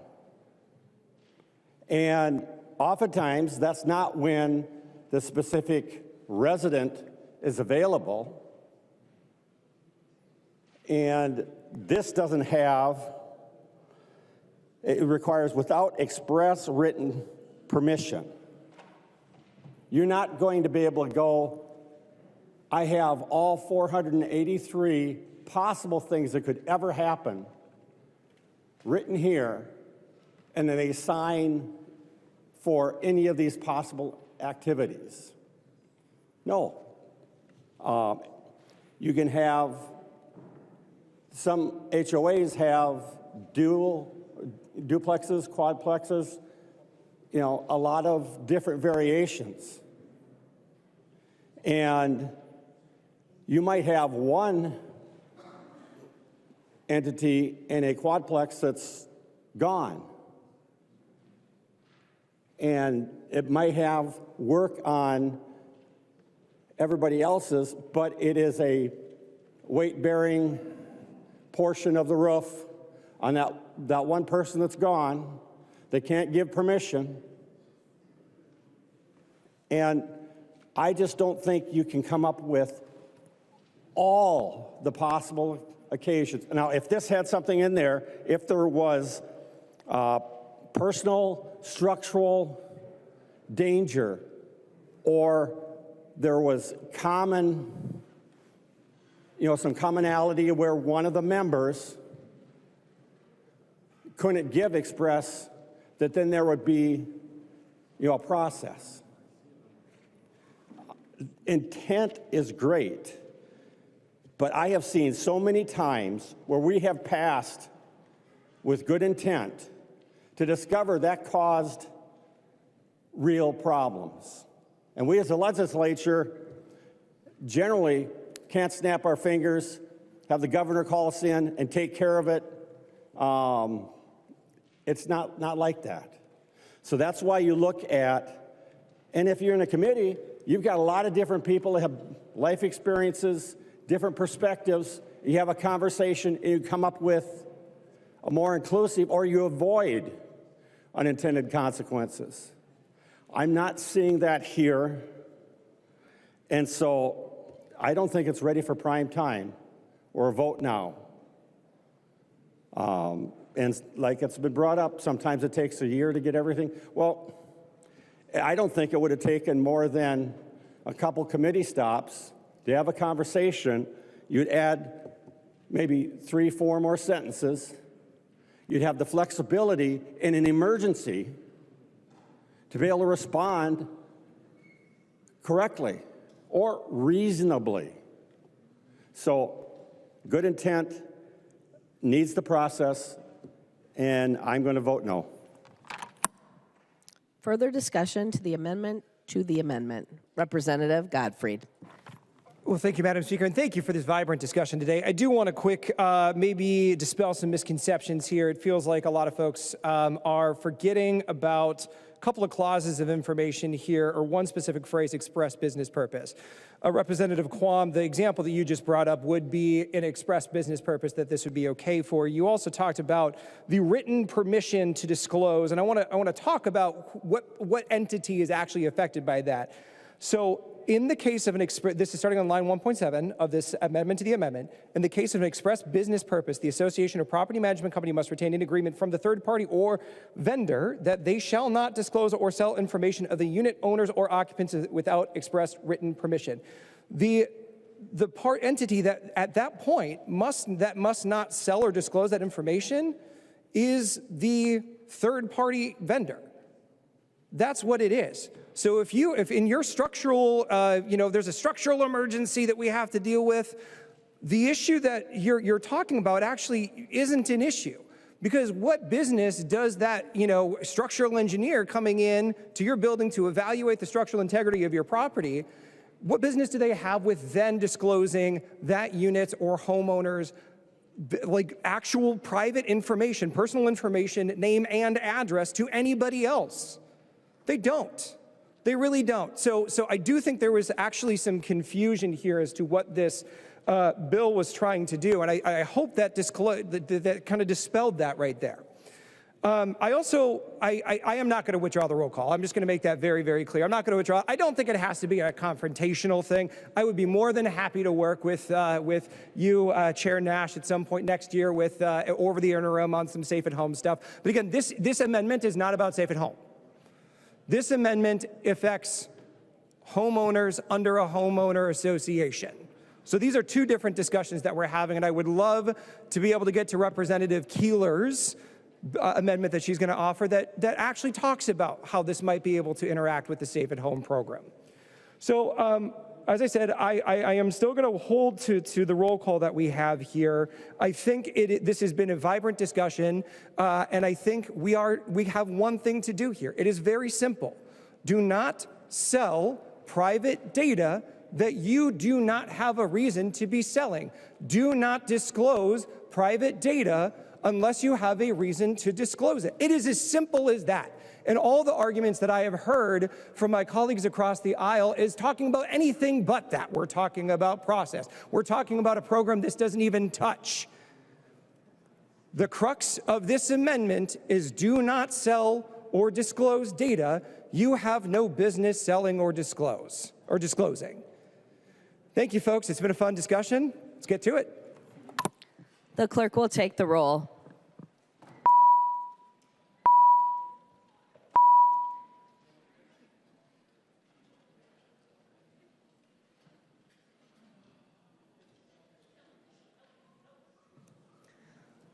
Speaker 9: And oftentimes, that's not when the specific resident is available. And this doesn't have, it requires without express written permission. You're not going to be able to go, I have all 483 possible things that could ever happen written here, and then they sign for any of these possible activities. No. You can have some HOAs have duplexes, quadplexes, you know, a lot of different variations. And you might have one entity in a quadplex that's gone. And it might have work on everybody else's, but it is a weight-bearing portion of the roof on that one person that's gone. They can't give permission. And I just don't think you can come up with all the possible occasions. Now, if this had something in there, if there was personal structural danger, or there was common, you know, some commonality where one of the members couldn't give express, that then there would be, you know, a process. Intent is great, but I have seen so many times where we have passed with good intent to discover that caused real problems. And we as a legislature generally can't snap our fingers, have the governor call us in and take care of it. It's not like that. So that's why you look at, and if you're in a committee, you've got a lot of different people that have life experiences, different perspectives. You have a conversation and you come up with a more inclusive, or you avoid unintended consequences. I'm not seeing that here. And so I don't think it's ready for prime time or a vote now. And like it's been brought up, sometimes it takes a year to get everything. Well, I don't think it would have taken more than a couple committee stops to have a conversation. You'd add maybe 3, 4 more sentences. You'd have the flexibility in an emergency to be able to respond correctly or reasonably. So good intent needs the process, and I'm going to vote no.
Speaker 1: Further discussion to the amendment to the amendment. Representative Gottfried.
Speaker 4: Well, thank you, Madam Speaker, and thank you for this vibrant discussion today. I do want to quick maybe dispel some misconceptions here. It feels like a lot of folks are forgetting about a couple of clauses of information here, or one specific phrase, express business purpose. Representative Quam, the example that you just brought up would be an express business purpose that this would be okay for. You also talked about the written permission to disclose, and I want to talk about what entity is actually affected by that. So in the case of this is starting on line 1.7 of this amendment to the amendment. In the case of an express business purpose, the association or property management company must retain an agreement from the third party or vendor that they shall not disclose or sell information of the unit owners or occupants without express written permission. The entity that at that point must not sell or disclose that information is the third party vendor. That's what it is. So if in your structural, there's a structural emergency that we have to deal with, the issue that you're talking about actually isn't an issue. Because what business does that, structural engineer coming in to your building to evaluate the structural integrity of your property, what business do they have with then disclosing that unit's or homeowners like actual private information, personal information, name and address to anybody else? They don't. They really don't. So I do think there was actually some confusion here as to what this bill was trying to do, and I hope that that kind of dispelled that right there. I am not going to withdraw the roll call. I'm just going to make that very, very clear. I'm not going to withdraw. I don't think it has to be a confrontational thing. I would be more than happy to work with you, Chair Nash, at some point next year with over the interim on some safe at home stuff. But again, this amendment is not about safe at home. This amendment affects homeowners under a homeowner association. So these are two different discussions that we're having, and I would love to be able to get to Representative Keeler's amendment that she's going to offer that actually talks about how this might be able to interact with the Safe at Home program. So As I said, I am still going to hold to the roll call that we have here. I think this has been a vibrant discussion, and I think we have one thing to do here. It is very simple. Do not sell private data that you do not have a reason to be selling. Do not disclose private data unless you have a reason to disclose it. It is as simple as that. And all the arguments that I have heard from my colleagues across the aisle is talking about anything but that. We're talking about process. We're talking about a program this doesn't even touch. The crux of this amendment is do not sell or disclose data you have no business selling or disclosing. Thank you, folks. It's been a fun discussion. Let's get to it.
Speaker 1: The clerk will take the roll.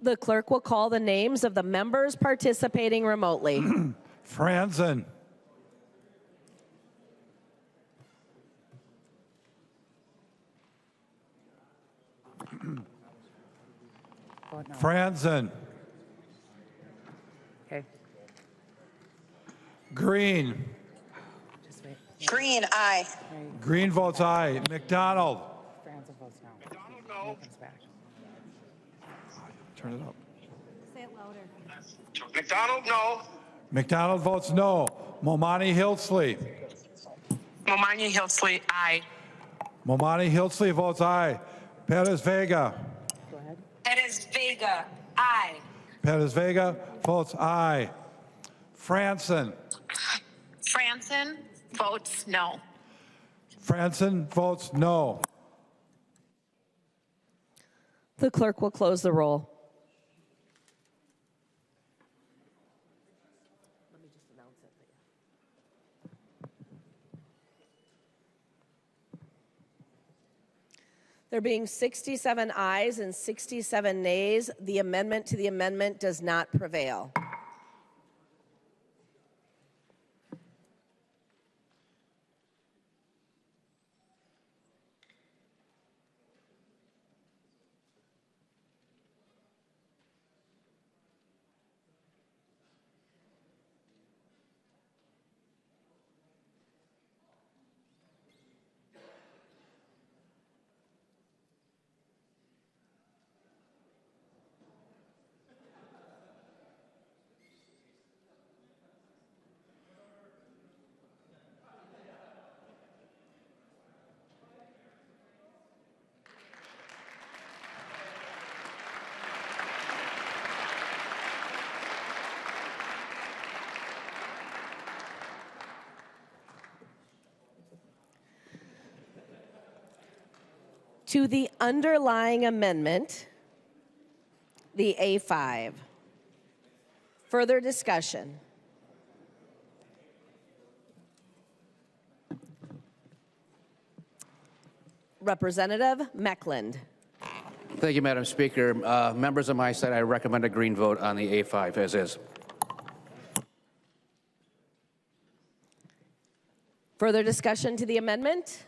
Speaker 1: The clerk will call the names of the members participating remotely.
Speaker 2: Franzen. Franzen.
Speaker 10: Okay.
Speaker 2: Green.
Speaker 10: Just wait.
Speaker 11: Green, aye.
Speaker 2: Green votes aye. McDonald.
Speaker 10: Franzen votes no.
Speaker 11: McDonald, no.
Speaker 10: Comes back.
Speaker 2: Turn it up.
Speaker 3: Say it louder.
Speaker 11: McDonald, no.
Speaker 2: McDonald votes no. Momani Hilsley.
Speaker 11: Momani Hilsley, aye.
Speaker 2: Momani Hilsley votes aye. Perez Vega.
Speaker 10: Go ahead.
Speaker 11: Perez Vega, aye.
Speaker 2: Perez Vega votes aye. Franzen.
Speaker 11: Franzen votes no.
Speaker 2: Franzen votes no.
Speaker 1: The clerk will close the roll. There being 67 ayes and 67 nays, the amendment to the amendment does not prevail. To the underlying amendment, the A5. Further discussion. Representative Meckland.
Speaker 12: Thank you, Madam Speaker. Members on my side, I recommend a green vote on the A5 as is.
Speaker 1: Further discussion to the amendment?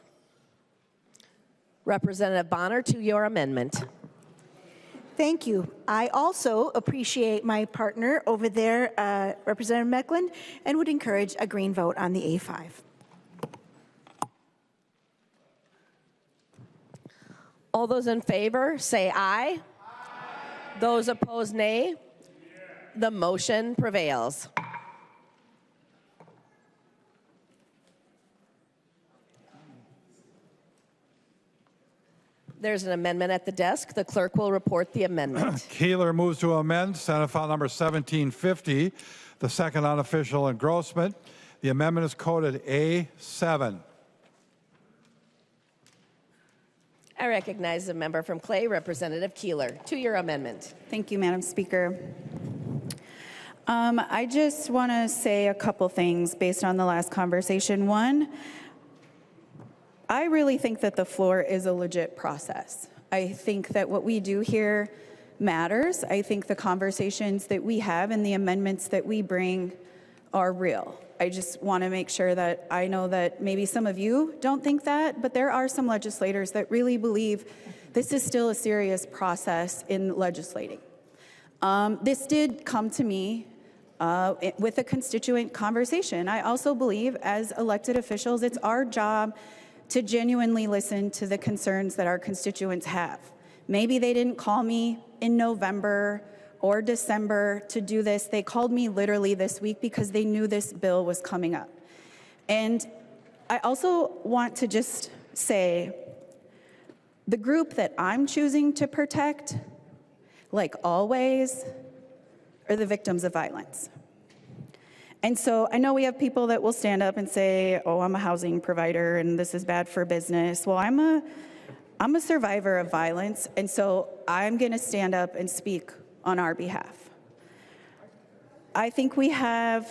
Speaker 1: Representative Bonner, to your amendment.
Speaker 3: Thank you. I also appreciate my partner over there, Representative Meckland, and would encourage a green vote on the A5.
Speaker 1: All those in favor say aye. Aye. Those opposed, nay. The motion prevails. There's an amendment at the desk. The clerk will report the amendment.
Speaker 2: Keeler moves to amend Senate File Number 1750, the second unofficial engrossment. The amendment is coded A7.
Speaker 1: I recognize the member from Clay, Representative Keeler, to your amendment.
Speaker 13: Thank you, Madam Speaker. I just want to say a couple things based on the last conversation. One, I really think that the floor is a legit process. I think that what we do here matters. I think the conversations that we have and the amendments that we bring are real. I just want to make sure that I know that maybe some of you don't think that, but there are some legislators that really believe this is still a serious process in legislating. This did come to me with a constituent conversation. I also believe as elected officials, it's our job to genuinely listen to the concerns that our constituents have. Maybe they didn't call me in November or December to do this. They called me literally this week because they knew this bill was coming up. And I also want to just say, the group that I'm choosing to protect, like always, are the victims of violence. And so I know we have people that will stand up and say, oh, I'm a housing provider and this is bad for business. Well, I'm a survivor of violence, and so I'm going to stand up and speak on our behalf. I think we have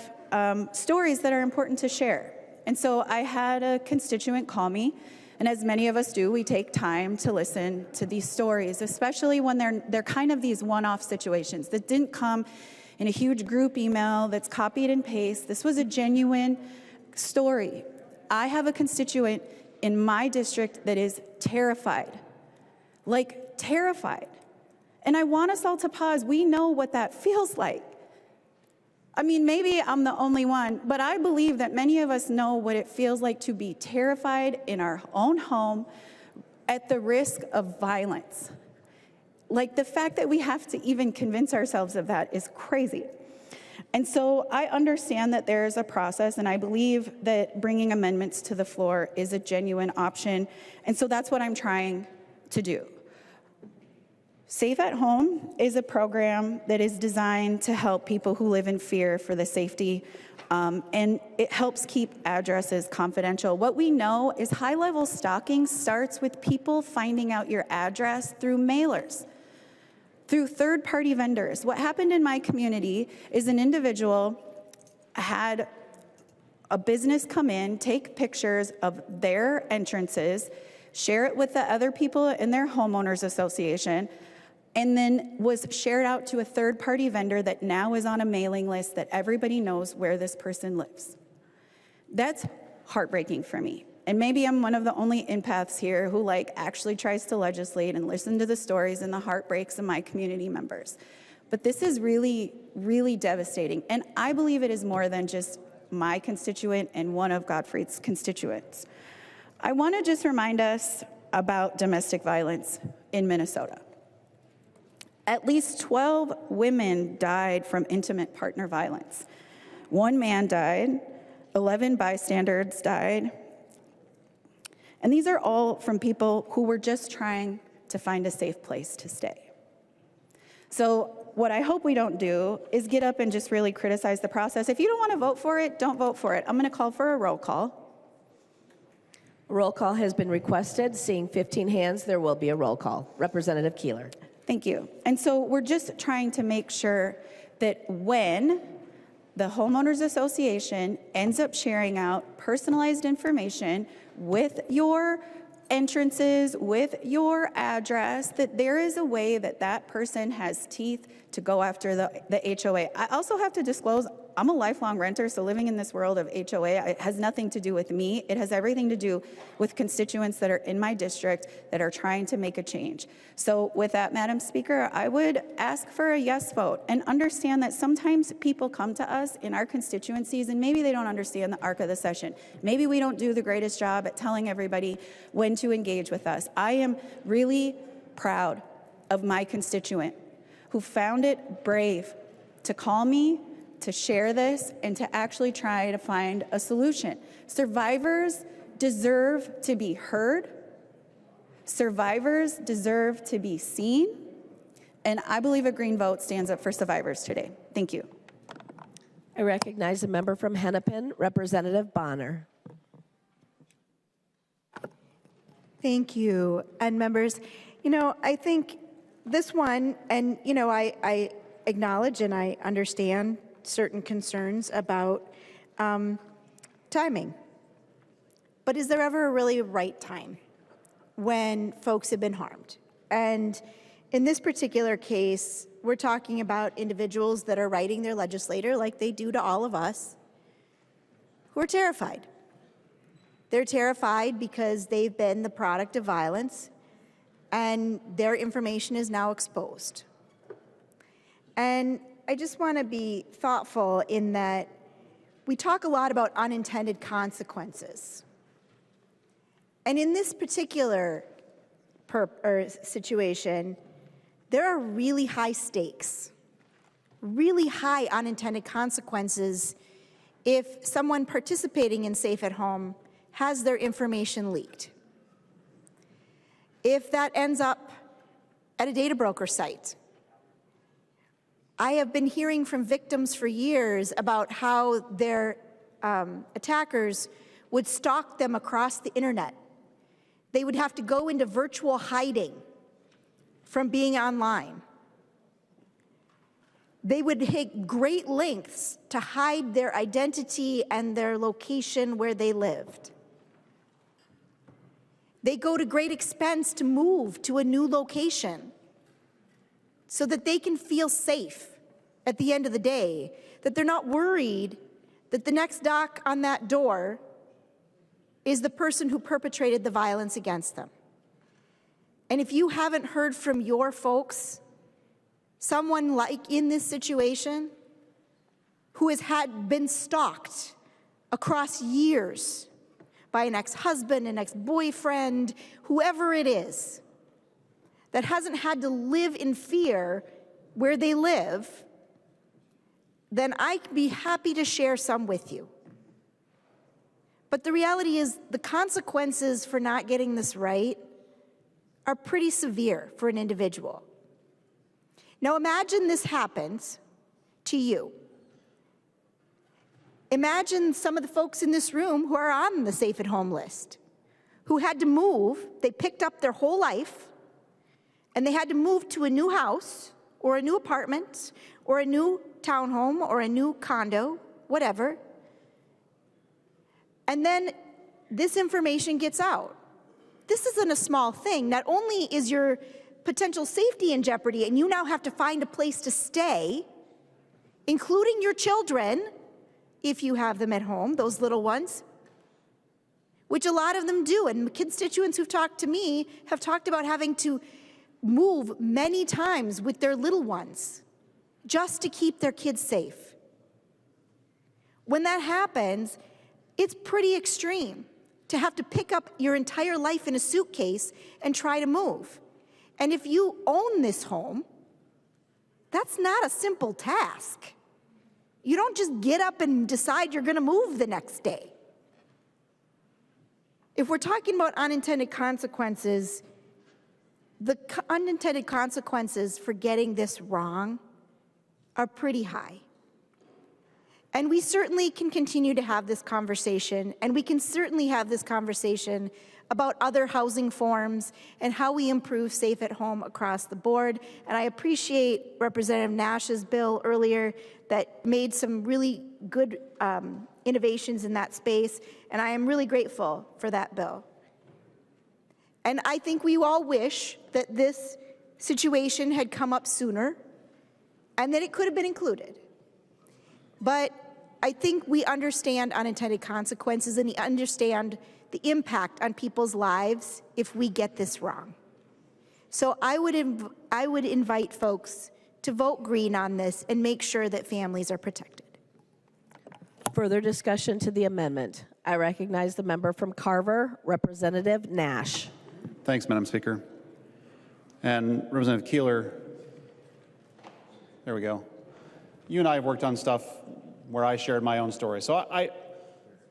Speaker 13: stories that are important to share. And so I had a constituent call me, and as many of us do, we take time to listen to these stories, especially when they're kind of these one-off situations that didn't come in a huge group email that's copied and pasted. This was a genuine story. I have a constituent in my district that is terrified, like terrified. And I want us all to pause. We know what that feels like. I mean, maybe I'm the only one, but I believe that many of us know what it feels like to be terrified in our own home at the risk of violence. Like, the fact that we have to even convince ourselves of that is crazy. And so I understand that there is a process, and I believe that bringing amendments to the floor is a genuine option. And so that's what I'm trying to do. Safe at Home is a program that is designed to help people who live in fear for the safety, and it helps keep addresses confidential. What we know is high-level stalking starts with people finding out your address through mailers, through third-party vendors. What happened in my community is an individual had a business come in, take pictures of their entrances, share it with the other people in their homeowners association, and then was shared out to a third-party vendor that now is on a mailing list that everybody knows where this person lives. That's heartbreaking for me. And maybe I'm one of the only empaths here who actually tries to legislate and listen to the stories and the heartbreaks of my community members. But this is really, really devastating. And I believe it is more than just my constituent and one of Godfrey's constituents. I want to just remind us about domestic violence in Minnesota. At least 12 women died from intimate partner violence. 1 man died, 11 bystanders died. And these are all from people who were just trying to find a safe place to stay. So what I hope we don't do is get up and just really criticize the process. If you don't want to vote for it, don't vote for it. I'm going to call for a roll call.
Speaker 1: Roll call has been requested. Seeing 15 hands, there will be a roll call. Representative Keeler.
Speaker 13: Thank you. And so we're just trying to make sure that when the homeowners association ends up sharing out personalized information with your entrances, with your address, that there is a way that that person has teeth to go after the HOA. I also have to disclose, I'm a lifelong renter, so living in this world of HOA, it has nothing to do with me. It has everything to do with constituents that are in my district that are trying to make a change. So with that, Madam Speaker, I would ask for a yes vote and understand that sometimes people come to us in our constituencies and maybe they don't understand the arc of the session. Maybe we don't do the greatest job at telling everybody when to engage with us. I am really proud of my constituent who found it brave to call me, to share this, and to actually try to find a solution. Survivors deserve to be heard. Survivors deserve to be seen. And I believe a green vote stands up for survivors today. Thank you.
Speaker 1: I recognize the member from Hennepin, Representative Bonner.
Speaker 3: Thank you. And members, I think this one, and I acknowledge and I understand certain concerns about timing. But is there ever a really right time when folks have been harmed? And in this particular case, we're talking about individuals that are writing their legislator like they do to all of us, who are terrified. They're terrified because they've been the product of violence and their information is now exposed. And I just want to be thoughtful in that we talk a lot about unintended consequences. And in this particular situation, there are really high stakes, really high unintended consequences if someone participating in Safe at Home has their information leaked. If that ends up at a data broker site. I have been hearing from victims for years about how their attackers would stalk them across the internet. They would have to go into virtual hiding from being online. They would take great lengths to hide their identity and their location where they lived. They go to great expense to move to a new location so that they can feel safe at the end of the day, that they're not worried that the next knock on that door is the person who perpetrated the violence against them. And if you haven't heard from your folks, someone like in this situation who has been stalked across years by an ex-husband, an ex-boyfriend, whoever it is, that hasn't had to live in fear where they live, then I'd be happy to share some with you. But the reality is the consequences for not getting this right are pretty severe for an individual. Now imagine this happens to you. Imagine some of the folks in this room who are on the Safe at Home list, who had to move, they picked up their whole life, and they had to move to a new house, or a new apartment, or a new townhome, or a new condo, whatever. And then this information gets out. This isn't a small thing. Not only is your potential safety in jeopardy, and you now have to find a place to stay, including your children, if you have them at home, those little ones, which a lot of them do. And constituents who've talked to me have talked about having to move many times with their little ones just to keep their kids safe. When that happens, it's pretty extreme to have to pick up your entire life in a suitcase and try to move. And if you own this home, that's not a simple task. You don't just get up and decide you're going to move the next day. If we're talking about unintended consequences, the unintended consequences for getting this wrong are pretty high. And we certainly can continue to have this conversation, and we can certainly have this conversation about other housing forms and how we improve Safe at Home across the board. And I appreciate Representative Nash's bill earlier that made some really good innovations in that space, and I am really grateful for that bill. And I think we all wish that this situation had come up sooner and that it could have been included. But I think we understand unintended consequences and we understand the impact on people's lives if we get this wrong. So I would invite folks to vote green on this and make sure that families are protected.
Speaker 1: Further discussion to the amendment. I recognize the member from Carver, Representative Nash.
Speaker 7: Thanks, Madam Speaker. And Representative Keeler, there we go. You and I have worked on stuff where I shared my own story. So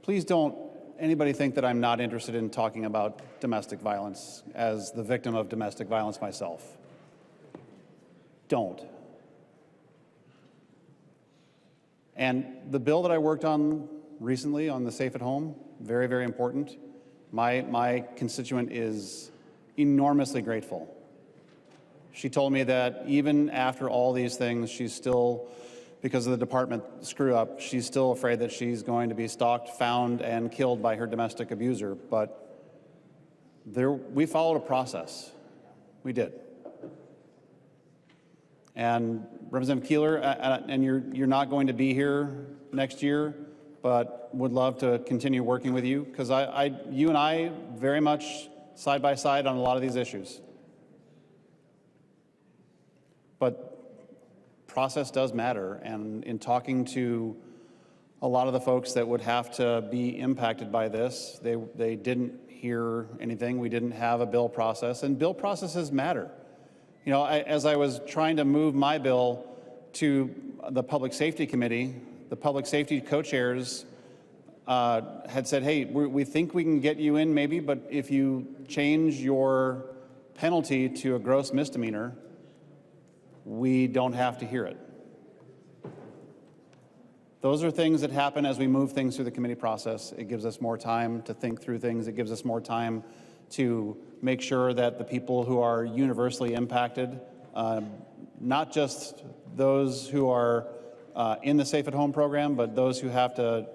Speaker 7: please don't anybody think that I'm not interested in talking about domestic violence as the victim of domestic violence myself. Don't. And the bill that I worked on recently on the Safe at Home, very, very important. My constituent is enormously grateful. She told me that even after all these things, she's still, because of the department screw up, she's still afraid that she's going to be stalked, found, and killed by her domestic abuser. But we followed a process. We did. And Representative Keeler, and you're not going to be here next year, but but would love to continue working with you because you and I very much side by side on a lot of these issues. But process does matter, and in talking to a lot of the folks that would have to be impacted by this, they didn't hear anything. We didn't have a bill process, and bill processes matter. You know, as I was trying to move my bill to the Public Safety Committee, the Public Safety co-chairs had said, hey, we think we can get you in maybe, but if you change your penalty to a gross misdemeanor, we don't have to hear it. Those are things that happen as we move things through the committee process. It gives us more time to think through things. It gives us more time to make sure that the people who are universally impacted, not just those who are in the Safe at Home program, but those who have to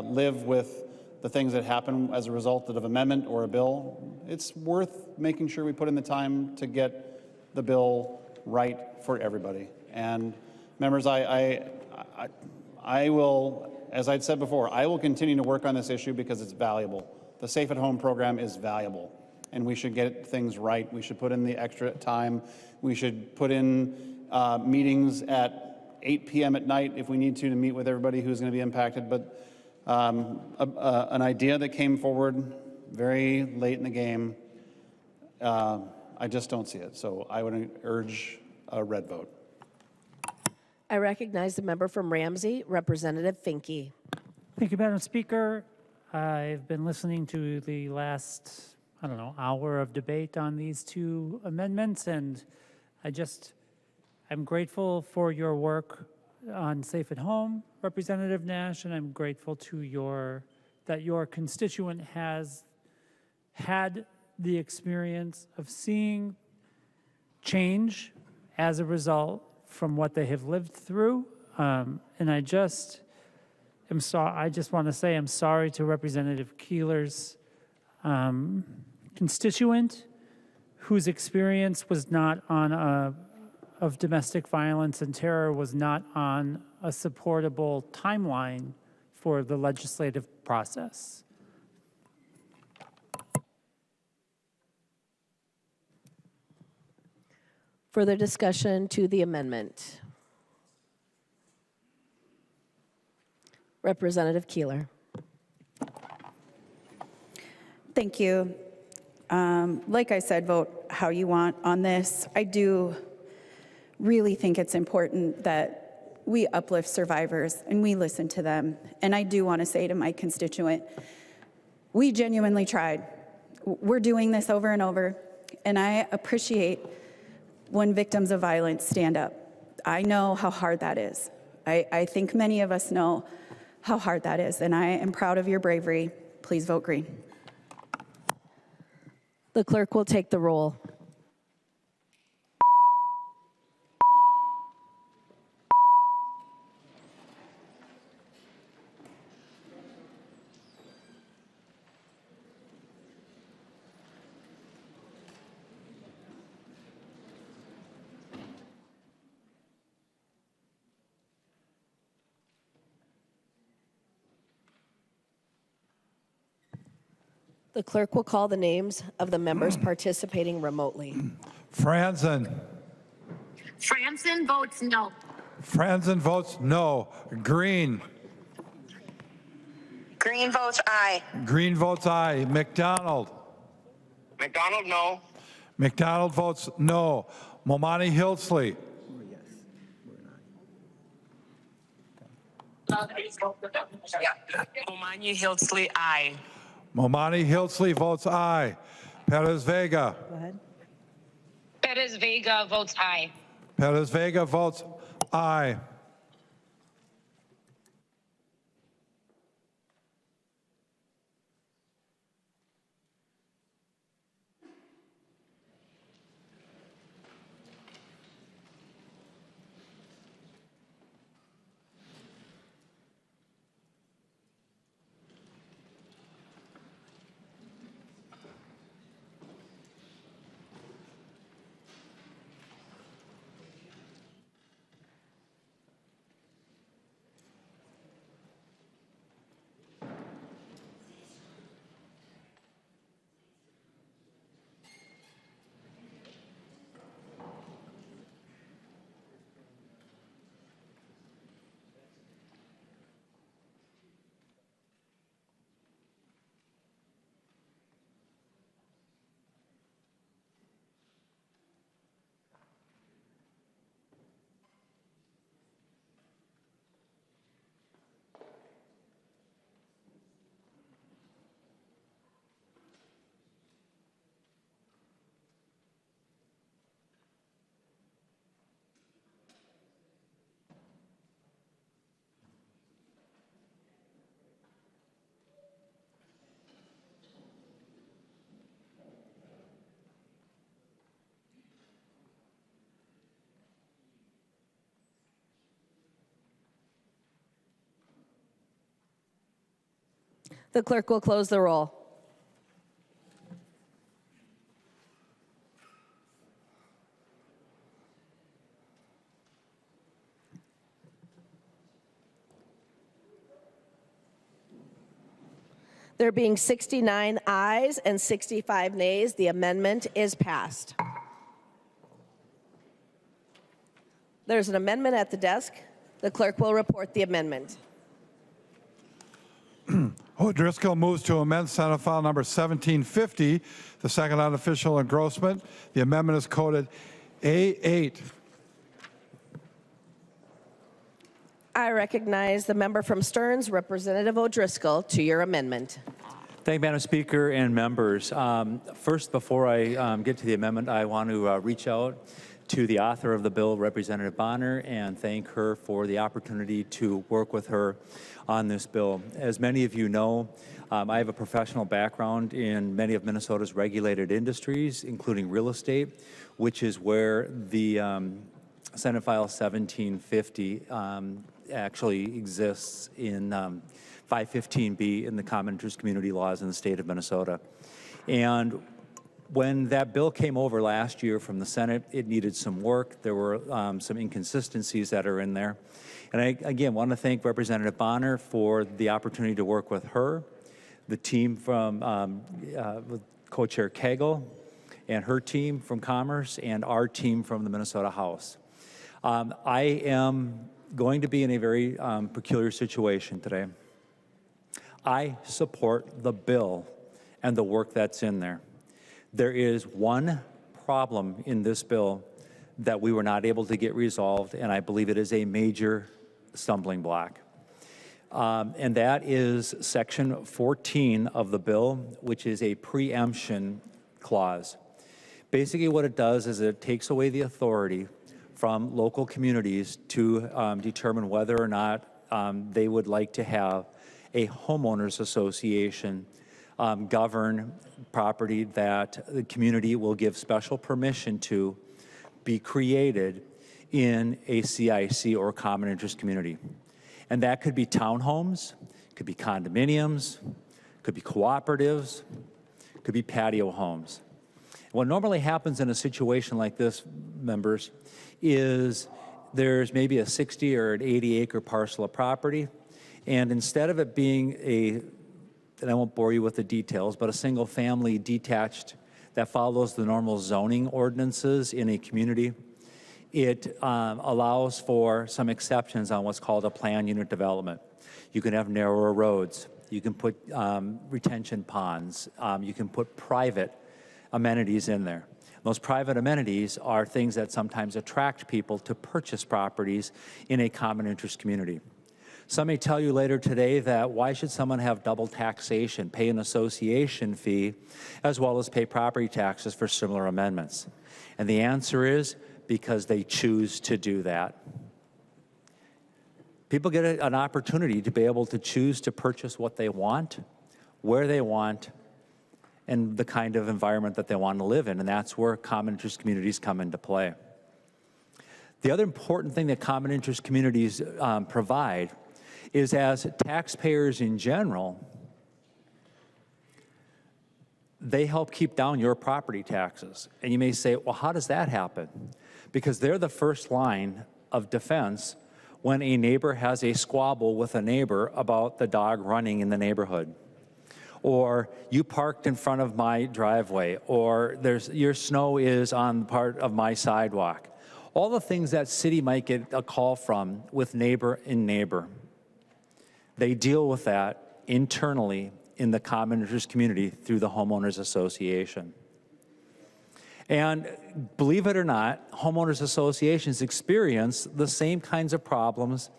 Speaker 7: live with the things that happen as a result of an amendment or a bill, it's worth making sure we put in the time to get the bill right for everybody. And members, I will, as I'd said before, I will continue to work on this issue because it's valuable. The Safe at Home program is valuable, and we should get things right. We should put in the extra time. We should put in meetings at 8 p.m. at night if we need to meet with everybody who's going to be impacted. But an idea that came forward very late in the game, I just don't see it. So I would urge a red vote.
Speaker 1: I recognize the member from Ramsey, Representative Finke.
Speaker 10: Thank you, Madam Speaker. I've been listening to the last, hour of debate on these two amendments, and I'm grateful for your work on Safe at Home, Representative Nash, and I'm grateful to that your constituent has had the experience of seeing change as a result from what they have lived through. And I just want to say I'm sorry to Representative Keeler's constituent whose experience was not of domestic violence and terror was not on a supportable timeline for the legislative process.
Speaker 1: Further discussion to the amendment. Representative Keeler.
Speaker 13: Thank you. Like I said, vote how you want on this. I do really think it's important that we uplift survivors and we listen to them. And I do want to say to my constituent, we genuinely tried. We're doing this over and over, and I appreciate when victims of violence stand up. I know how hard that is. I think many of us know how hard that is, and I am proud of your bravery. Please vote green.
Speaker 1: The clerk will take the roll. The clerk will call the names of the members participating remotely.
Speaker 2: Franzen.
Speaker 11: Franson votes no.
Speaker 2: Franzen votes no. Green.
Speaker 11: Green votes aye.
Speaker 2: Green votes aye. McDonald.
Speaker 11: McDonald, no.
Speaker 2: McDonald votes no. Momani Hillsley.
Speaker 11: Omani Hillsley, aye.
Speaker 2: Momani Hillsley votes aye. Perez Vega.
Speaker 10: Go ahead.
Speaker 11: Perez Vega votes aye.
Speaker 2: Perez Vega votes aye.
Speaker 1: The clerk will close the roll. There being 69 ayes and 65 nays, the amendment is passed. There's an amendment at the desk. The clerk will report the amendment.
Speaker 2: O'Driscoll moves to amend Senate File Number 1750, the second unofficial engrossment. The amendment is coded A8.
Speaker 1: I recognize the member from Stearns, Representative O'Driscoll, to your amendment.
Speaker 6: Thank you, Madam Speaker and members. First, before I get to the amendment, I want to reach out to the author of the bill, Representative Bonner, and thank her for the opportunity to work with her on this bill. As many of you know, I have a professional background in many of Minnesota's regulated industries, including real estate, which is where the Senate File 1750 actually exists in 515B in the common interest community laws in the state of Minnesota. And when that bill came over last year from the Senate, it needed some work. There were some inconsistencies that are in there. And I, again, want to thank Representative Bonner for the opportunity to work with her, the team from Co-Chair Cagle, and her team from Commerce, and our team from the Minnesota House. I am going to be in a very peculiar situation today. I support the bill and the work that's in there. There is one problem in this bill that we were not able to get resolved, and I believe it is a major stumbling block. And that is Section 14 of the bill, which is a preemption clause. Basically what it does is it takes away the authority from local communities to determine whether or not they would like to have a homeowners association govern property that the community will give special permission to be created in a CIC or common interest community. And that could be townhomes, could be condominiums, could be cooperatives, could be patio homes. What normally happens in a situation like this, members, is there's maybe a 60 or an 80 acre parcel of property, and instead of it being and I won't bore you with the details, but a single family detached that follows the normal zoning ordinances in a community, it allows for some exceptions on what's called a planned unit development. You can have narrower roads, you can put retention ponds, you can put private amenities in there. Those private amenities are things that sometimes attract people to purchase properties in a common interest community. Some may tell you later today that why should someone have double taxation, pay an association fee, as well as pay property taxes for similar amendments? And the answer is because they choose to do that. People get an opportunity to be able to choose to purchase what they want, where they want, and the kind of environment that they want to live in, and that's where common interest communities come into play. The other important thing that common interest communities provide is, as taxpayers in general, they help keep down your property taxes. And you may say, well, how does that happen? Because they're the first line of defense when a neighbor has a squabble with a neighbor about the dog running in the neighborhood. Or you parked in front of my driveway, or your snow is on part of my sidewalk. All the things that city might get a call from with neighbor and neighbor. They deal with that internally in the common interest community through the homeowners association. And believe it or not, homeowners associations experience the same kinds of problems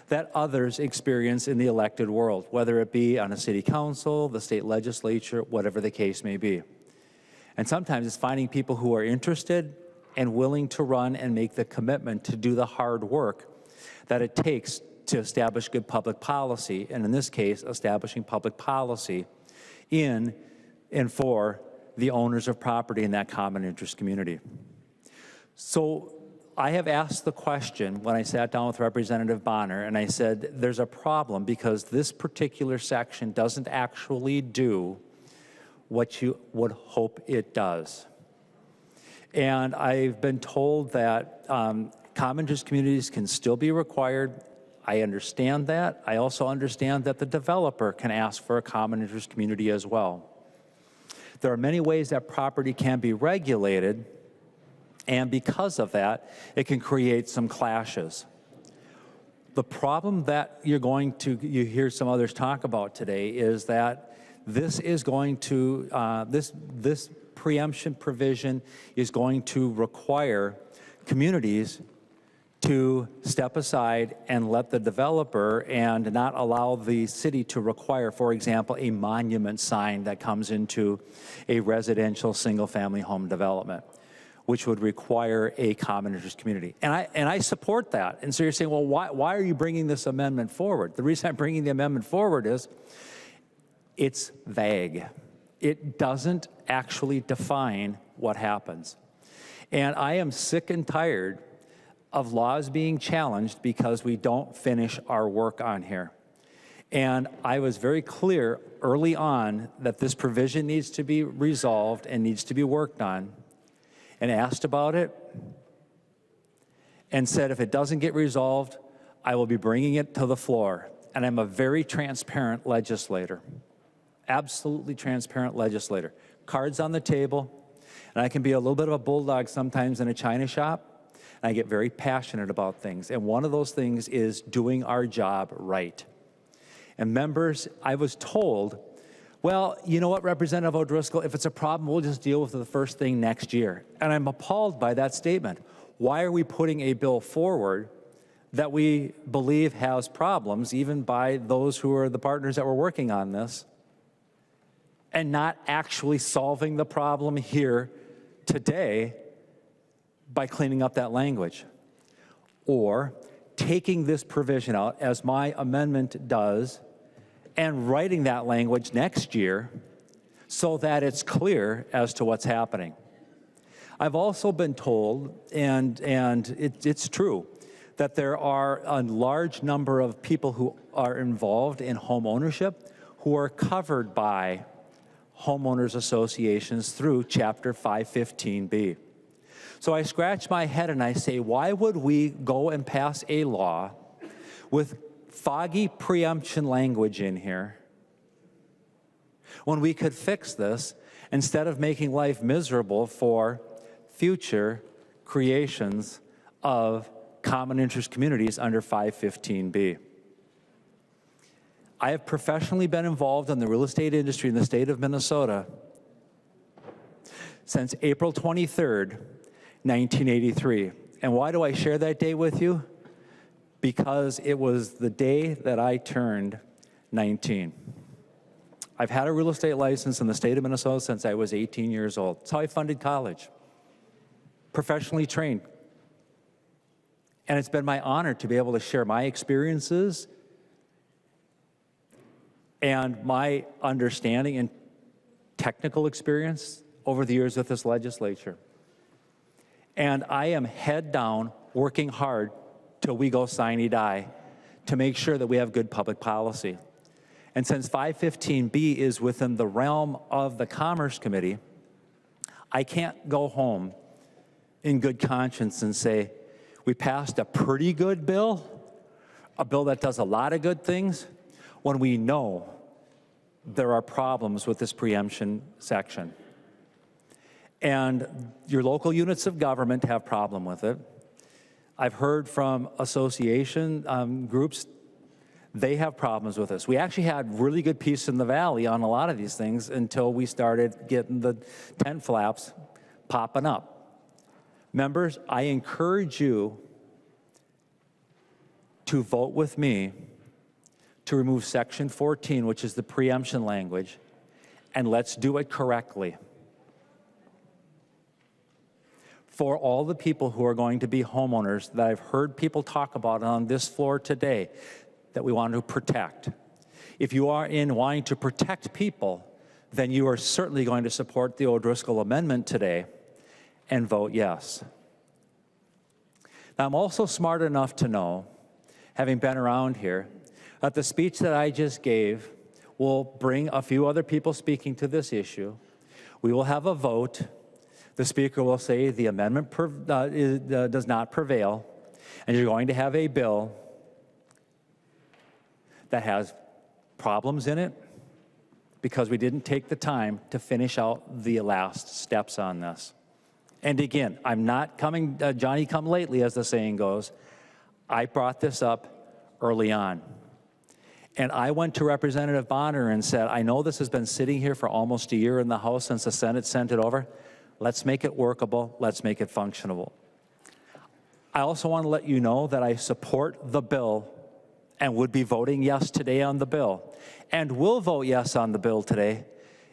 Speaker 6: that others experience in the elected world, whether it be on a city council, the state legislature, whatever the case may be. And sometimes it's finding people who are interested and willing to run and make the commitment to do the hard work that it takes to establish good public policy, and in this case, establishing public policy in and for the owners of property in that common interest community. So I have asked the question when I sat down with Representative Bonner, and I said, there's a problem because this particular section doesn't actually do what you would hope it does. And I've been told that common interest communities can still be required. I understand that. I also understand that the developer can ask for a common interest community as well. There are many ways that property can be regulated, and because of that, it can create some clashes. The problem that you hear some others talk about today is that this is going to, this preemption provision is going to require communities to step aside and let the developer and not allow the city to require, for example, a monument sign that comes into a residential single-family home development, which would require a common interest community. And I support that. And so you're saying, well, why are you bringing this amendment forward? The reason I'm bringing the amendment forward is it's vague. It doesn't actually define what happens. And I am sick and tired of laws being challenged because we don't finish our work on here. And I was very clear early on that this provision needs to be resolved and needs to be worked on, and asked about it and said if it doesn't get resolved, I will be bringing it to the floor. And I'm a very transparent legislator, absolutely transparent legislator. Cards on the table, and I can be a little bit of a bulldog sometimes in a china shop. I get very passionate about things, and one of those things is doing our job right. And members, I was told, well, you know what, Representative O'Driscoll, if it's a problem, we'll just deal with it the first thing next year. And I'm appalled by that statement. Why are we putting a bill forward that we believe has problems, even by those who are the partners that were working on this, and not actually solving the problem here today by cleaning up that language, or taking this provision out, as my amendment does, and writing that language next year so that it's clear as to what's happening. I've also been told, and it's true, that there are a large number of people who are involved in home ownership who are covered by homeowners associations through Chapter 515B. So I scratch my head and I say, why would we go and pass a law with foggy preemption language in here when we could fix this instead of making life miserable for future creations of common interest communities under 515B? I have professionally been involved in the real estate industry in the state of Minnesota since April 23rd, 1983. And why do I share that day with you? Because it was the day that I turned 19. I've had a real estate license in the state of Minnesota since I was 18 years old. That's how I funded college, professionally trained. And it's been my honor to be able to share my experiences and my understanding and technical experience over the years with this legislature. And I am head down, working hard till we go sine die to make sure that we have good public policy. And since 515B is within the realm of the Commerce Committee, I can't go home in good conscience and say, we passed a pretty good bill, a bill that does a lot of good things, when we know there are problems with this preemption section. And your local units of government have problem with it. I've heard from association groups, they have problems with this. We actually had really good peace in the valley on a lot of these things until we started getting the tent flaps popping up. Members, I encourage you to vote with me to remove Section 14, which is the preemption language, and let's do it correctly. For all the people who are going to be homeowners that I've heard people talk about on this floor today that we want to protect. If you are in wanting to protect people, then you are certainly going to support the O'Driscoll amendment today and vote yes. Now, I'm also smart enough to know, having been around here, that the speech that I just gave will bring a few other people speaking to this issue. We will have a vote. The speaker will say the amendment does not prevail, and you're going to have a bill that has problems in it because we didn't take the time to finish out the last steps on this. And again, I'm not coming Johnny come lately, as the saying goes. I brought this up early on. And I went to Representative Bonner and said, I know this has been sitting here for almost a year in the House since the Senate sent it over. Let's make it workable. Let's make it functionable. I also want to let you know that I support the bill and would be voting yes today on the bill, and will vote yes on the bill today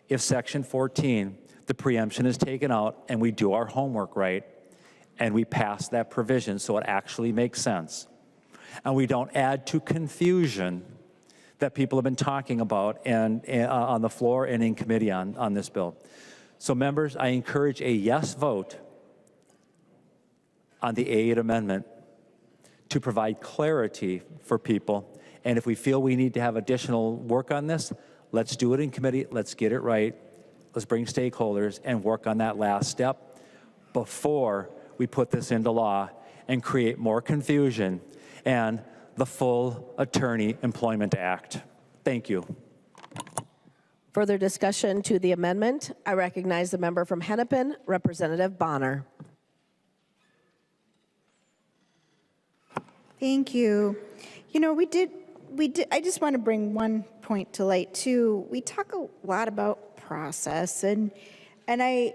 Speaker 6: if Section 14, the preemption, is taken out and we do our homework right and we pass that provision so it actually makes sense. And we don't add to confusion that people have been talking about and on the floor and in committee on this bill. So members, I encourage a yes vote on the A8 amendment to provide clarity for people. And if we feel we need to have additional work on this, let's do it in committee, let's get it right, let's bring stakeholders and work on that last step before we put this into law and create more confusion and the full Attorney Employment Act. Thank you.
Speaker 1: Further discussion to the amendment. I recognize the member from Hennepin, Representative Bonner.
Speaker 3: Thank you. You know, I just want to bring one point to light too. We talk a lot about process, and I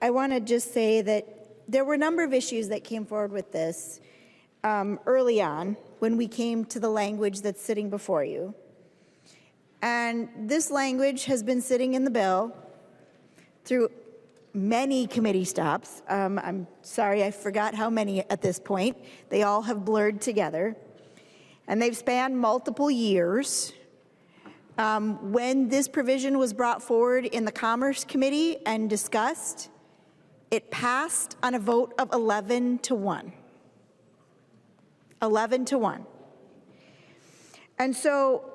Speaker 3: want to just say that there were a number of issues that came forward with this early on when we came to the language that's sitting before you. And this language has been sitting in the bill through many committee stops. I'm sorry, I forgot how many at this point. They all have blurred together. And they've spanned multiple years. When this provision was brought forward in the Commerce Committee and discussed, it passed on a vote of 11-1. 11-1. And so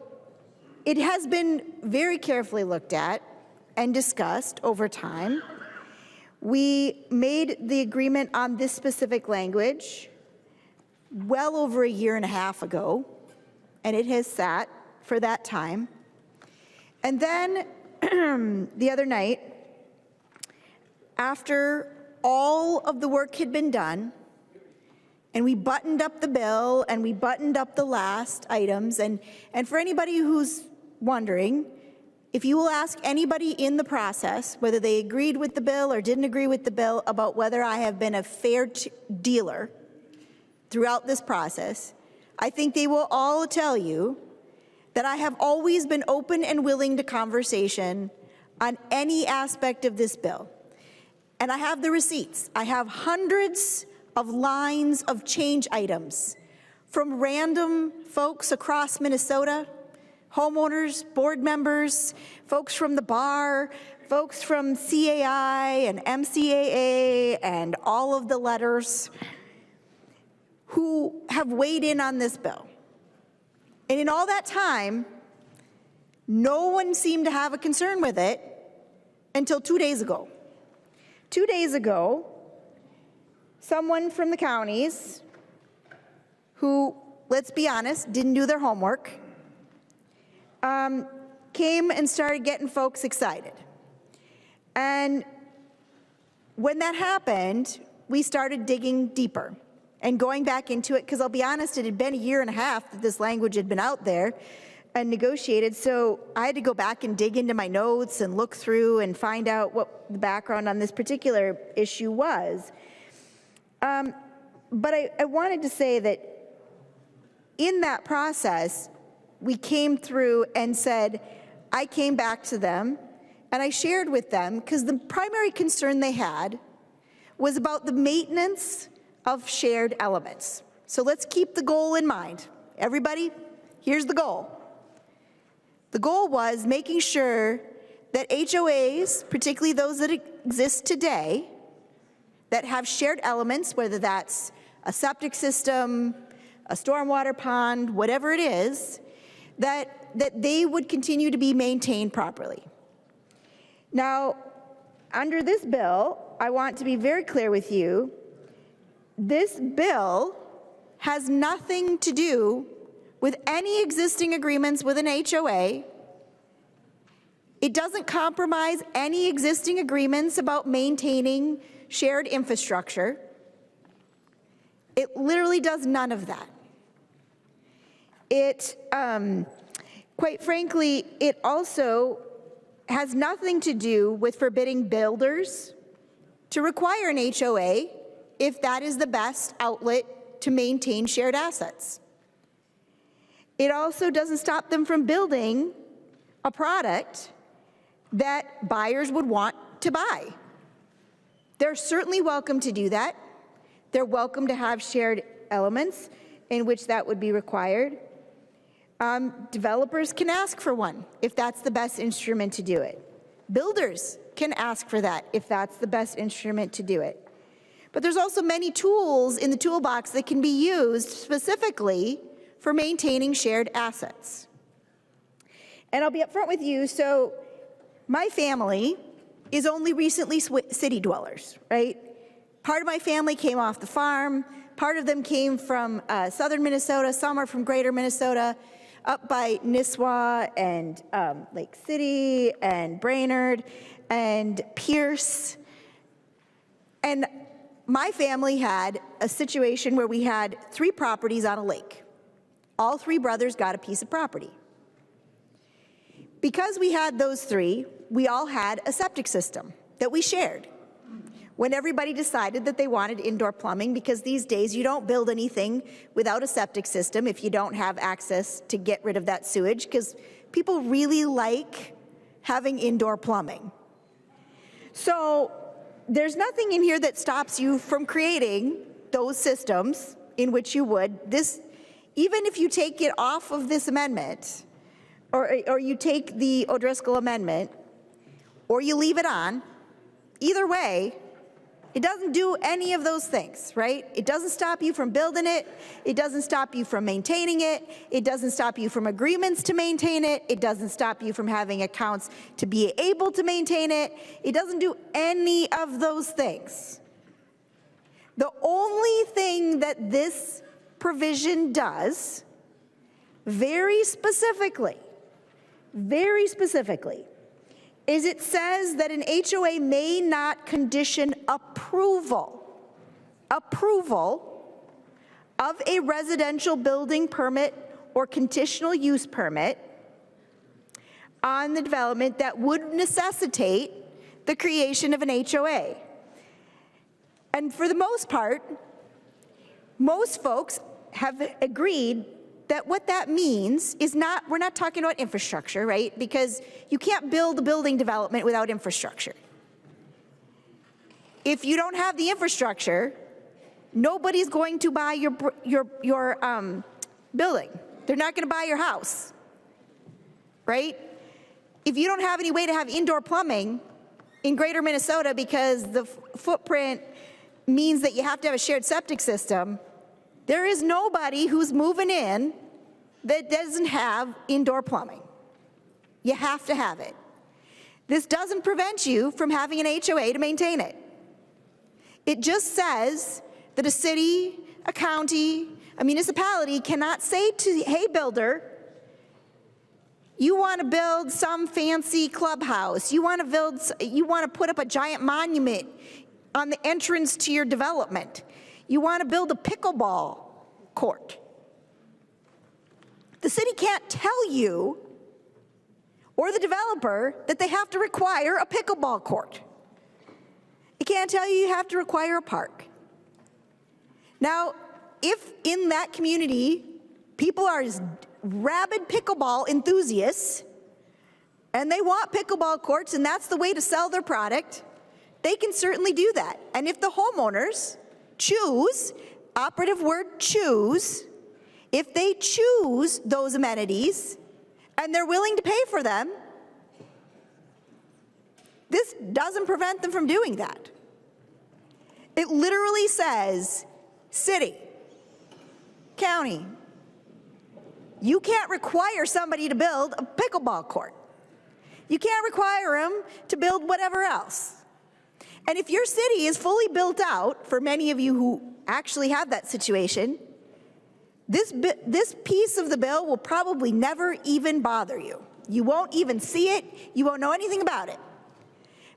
Speaker 3: it has been very carefully looked at and discussed over time. We made the agreement on this specific language well over a year and a half ago, and it has sat for that time. And then the other night, after all of the work had been done, and we buttoned up the bill and we buttoned up the last items, and for anybody who's wondering, if you will ask anybody in the process whether they agreed with the bill or didn't agree with the bill about whether I have been a fair dealer throughout this process, I think they will all tell you that I have always been open and willing to conversation on any aspect of this bill. And I have the receipts. I have hundreds of lines of change items from random folks across Minnesota, homeowners, board members, folks from the bar, folks from CAI and MCAA and all of the letters who have weighed in on this bill. And in all that time, no one seemed to have a concern with it until 2 days ago. 2 days ago, someone from the counties who, let's be honest, didn't do their homework, came and started getting folks excited. And when that happened, we started digging deeper and going back into it, because I'll be honest, it had been a year and a half that this language had been out there and negotiated, so I had to go back and dig into my notes and look through and find out what the background on this particular issue was. But I wanted to say that in that process, we came through and said, I came back to them and I shared with them, because the primary concern they had was about the maintenance of shared elements. So let's keep the goal in mind. Everybody, here's the goal. The goal was making sure that HOAs, particularly those that exist today, that have shared elements, whether that's a septic system, a stormwater pond, whatever it is, that they would continue to be maintained properly. Now, under this bill, I want to be very clear with you, this bill has nothing to do with any existing agreements with an HOA. It doesn't compromise any existing agreements about maintaining shared infrastructure. It literally does none of that. It, quite frankly, it also has nothing to do with forbidding builders to require an HOA if that is the best outlet to maintain shared assets. It also doesn't stop them from building a product that buyers would want to buy. They're certainly welcome to do that. They're welcome to have shared elements in which that would be required. Developers can ask for one if that's the best instrument to do it. Builders can ask for that if that's the best instrument to do it. But there's also many tools in the toolbox that can be used specifically for maintaining shared assets. And I'll be upfront with you, so my family is only recently city dwellers, right? Part of my family came off the farm, part of them came from southern Minnesota, some are from greater Minnesota, up by Nisswa and Lake City and Brainerd and Pierce. And my family had a situation where we had 3 properties on a lake. All 3 brothers got a piece of property. Because we had those 3, we all had a septic system that we shared. When everybody decided that they wanted indoor plumbing, because these days you don't build anything without a septic system if you don't have access to get rid of that sewage, because people really like having indoor plumbing. So there's nothing in here that stops you from creating those systems in which you would. This, even if you take it off of this amendment, or you take the O'Driscoll amendment, or you leave it on, either way, it doesn't do any of those things, right? It doesn't stop you from building it. It doesn't stop you from maintaining it. It doesn't stop you from agreements to maintain it. It doesn't stop you from having accounts to be able to maintain it. It doesn't do any of those things. The only thing that this provision does, very specifically, is it says that an HOA may not condition approval of a residential building permit or conditional use permit on the development that would necessitate the creation of an HOA. And for the most part, most folks have agreed that what that means is not, we're not talking about infrastructure, right? Because you can't build a building development without infrastructure. If you don't have the infrastructure, nobody's going to buy your building. They're not going to buy your house, right? If you don't have any way to have indoor plumbing in greater Minnesota because the footprint means that you have to have a shared septic system, there is nobody who's moving in that doesn't have indoor plumbing. You have to have it. This doesn't prevent you from having an HOA to maintain it. It just says that a city, a county, a municipality cannot say to, hey, builder, you want to build some fancy clubhouse, you want to put up a giant monument on the entrance to your development, you want to build a pickleball court. The city can't tell you or the developer that they have to require a pickleball court. It can't tell you have to require a park. Now, if in that community people are rabid pickleball enthusiasts and they want pickleball courts and that's the way to sell their product, they can certainly do that. And if the homeowners choose, operative word choose, if they choose those amenities and they're willing to pay for them, this doesn't prevent them from doing that. It literally says, City, county, you can't require somebody to build a pickleball court. You can't require them to build whatever else. And if your city is fully built out, for many of you who actually have that situation, this piece of the bill will probably never even bother you. You won't even see it. You won't know anything about it.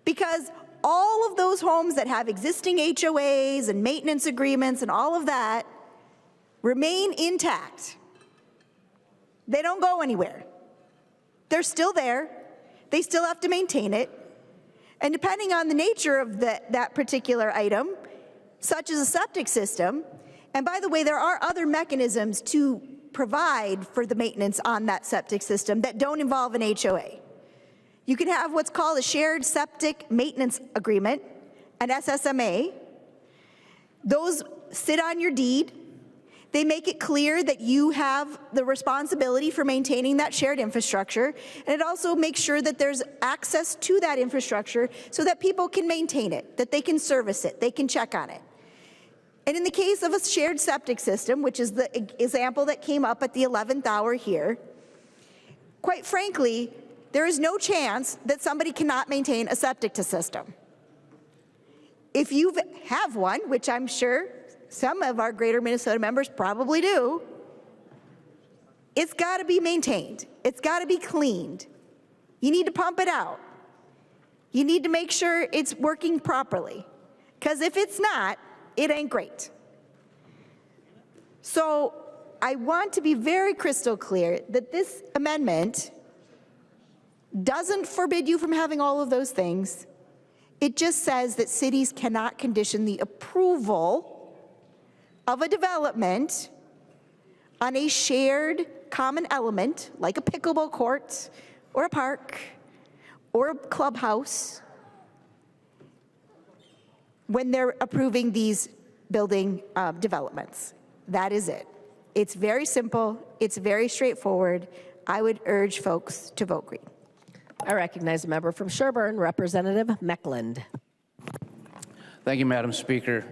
Speaker 3: Because all of those homes that have existing HOAs and maintenance agreements and all of that remain intact. They don't go anywhere. They're still there. They still have to maintain it. And depending on the nature of that particular item, such as a septic system, and by the way, there are other mechanisms to provide for the maintenance on that septic system that don't involve an HOA. You can have what's called a shared septic maintenance agreement, an SSMA. Those sit on your deed. They make it clear that you have the responsibility for maintaining that shared infrastructure, and it also makes sure that there's access to that infrastructure so that people can maintain it, that they can service it, they can check on it. And in the case of a shared septic system, which is the example that came up at the 11th hour here, quite frankly, there is no chance that somebody cannot maintain a septic system. If you have one, which I'm sure some of our Greater Minnesota members probably do, it's got to be maintained. It's got to be cleaned. You need to pump it out. You need to make sure it's working properly, because if it's not, it ain't great. So I want to be very crystal clear that this amendment doesn't forbid you from having all of those things. It just says that cities cannot condition the approval of a development on a shared common element, like a pickleball court or a park or a clubhouse, when they're approving these building developments. That is it. It's very simple. It's very straightforward. I would urge folks to vote green.
Speaker 1: I recognize a member from Sherburne, Representative Meckland.
Speaker 12: Thank you, Madam Speaker.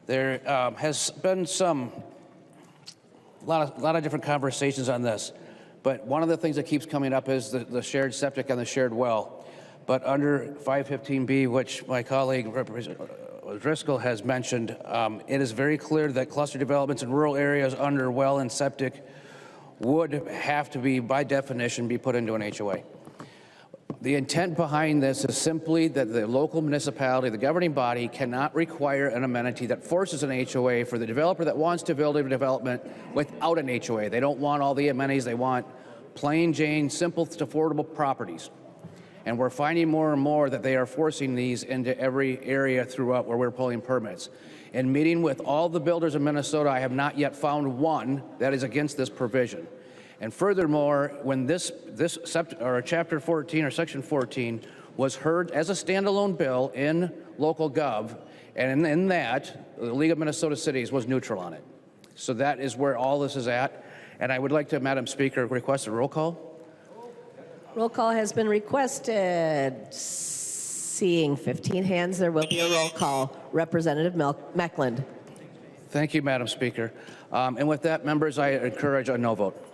Speaker 12: There has been a lot of different conversations on this, but one of the things that keeps coming up is the shared septic and the shared well. But under 515B, which my colleague Driscoll has mentioned, it is very clear that cluster developments in rural areas under well and septic would have to be, by definition, be put into an HOA. The intent behind this is simply that the local municipality, the governing body, cannot require an amenity that forces an HOA for the developer that wants to build a development without an HOA. They don't want all the amenities. They want plain Jane, simple, affordable properties. And we're finding more and more that they are forcing these into every area throughout where we're pulling permits. In meeting with all the builders in Minnesota, I have not yet found one that is against this provision. And furthermore, when this Chapter 14 or Section 14 was heard as a standalone bill in local gov, and in that, the League of Minnesota Cities was neutral on it. So that is where all this is at. And I would like to, Madam Speaker, request a roll call.
Speaker 1: Roll call has been requested. Seeing 15 hands, there will be a roll call. Representative Meckland.
Speaker 12: Thank you, Madam Speaker. And with that, members, I encourage a no vote.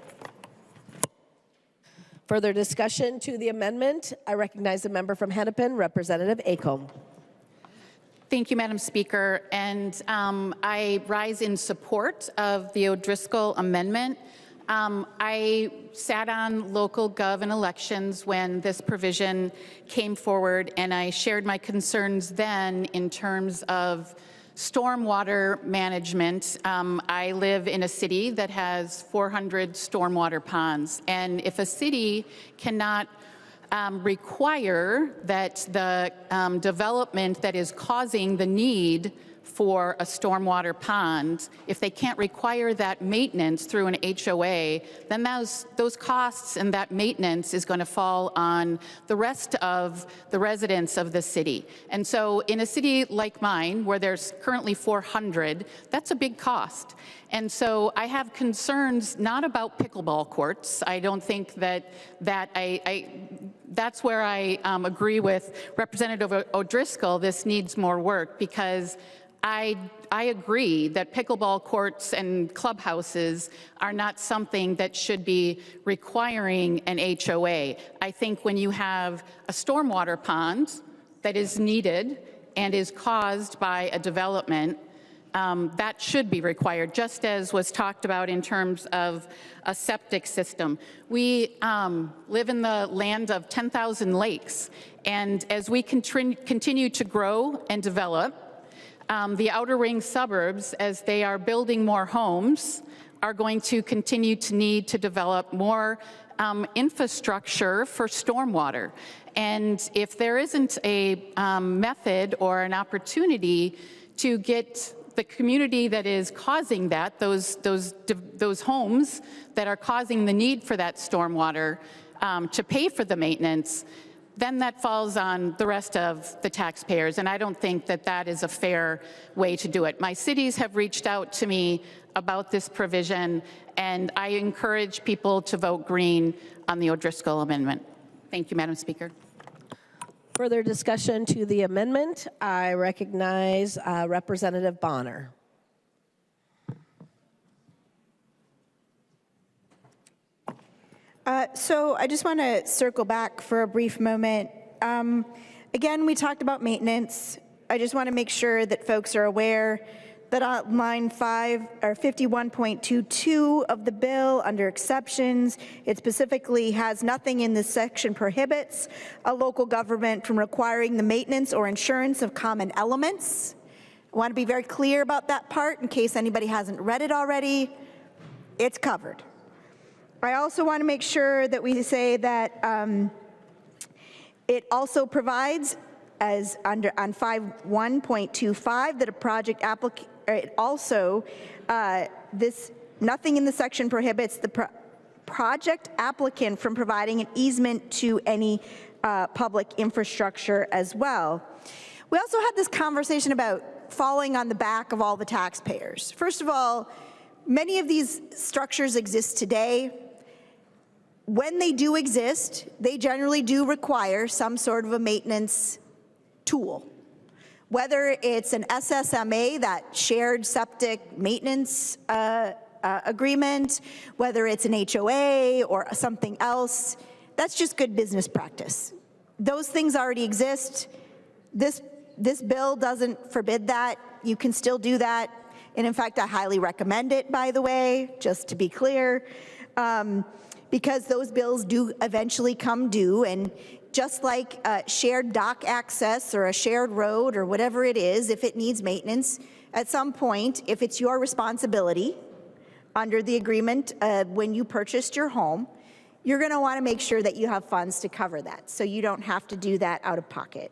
Speaker 1: Further discussion to the amendment. I recognize the member from Hennepin, Representative Acomb.
Speaker 14: Thank you, Madam Speaker. And I rise in support of the O'Driscoll amendment. I sat on local gov and elections when this provision came forward, and I shared my concerns then in terms of stormwater management. I live in a city that has 400 stormwater ponds, and if a city cannot require that the development that is causing the need for a stormwater pond, if they can't require that maintenance through an HOA, then those costs and that maintenance is going to fall on the rest of the residents of the city. And so in a city like mine, where there's currently 400, that's a big cost. And so I have concerns not about pickleball courts. I don't think that's where I agree with Representative O'Driscoll. This needs more work, because I agree that pickleball courts and clubhouses are not something that should be requiring an HOA. I think when you have a stormwater pond that is needed and is caused by a development, that should be required, just as was talked about in terms of a septic system. We live in the land of 10,000 lakes, and as we continue to grow and develop, the outer ring suburbs, as they are building more homes, are going to continue to need to develop more infrastructure for stormwater. And if there isn't a method or an opportunity to get the community that is causing that, those homes that are causing the need for that stormwater to pay for the maintenance, then that falls on the rest of the taxpayers. And I don't think that that is a fair way to do it. My cities have reached out to me about this provision, and I encourage people to vote green on the O'Driscoll amendment. Thank you, Madam Speaker.
Speaker 1: Further discussion to the amendment. I recognize Representative Bonner.
Speaker 3: So I just want to circle back for a brief moment. Again, we talked about maintenance. I just want to make sure that folks are aware that on line 5 or 51.22 of the bill under exceptions, it specifically has nothing in this section prohibits a local government from requiring the maintenance or insurance of common elements. I want to be very clear about that part in case anybody hasn't read it already. It's covered. I also want to make sure that we say that it also provides, as under on 51.25, that a project applicant, it also, nothing in the section prohibits the project applicant from providing an easement to any public infrastructure as well. We also had this conversation about falling on the back of all the taxpayers. First of all, many of these structures exist today. When they do exist, they generally do require some sort of a maintenance tool. Whether it's an SSMA, that shared septic maintenance agreement, whether it's an HOA or something else, that's just good business practice. Those things already exist. This bill doesn't forbid that. You can still do that. And in fact, I highly recommend it, by the way, just to be clear, because those bills do eventually come due, and just like shared dock access or a shared road or whatever it is, if it needs maintenance, at some point, if it's your responsibility under the agreement when you purchased your home, you're going to want to make sure that you have funds to cover that, so you don't have to do that out of pocket.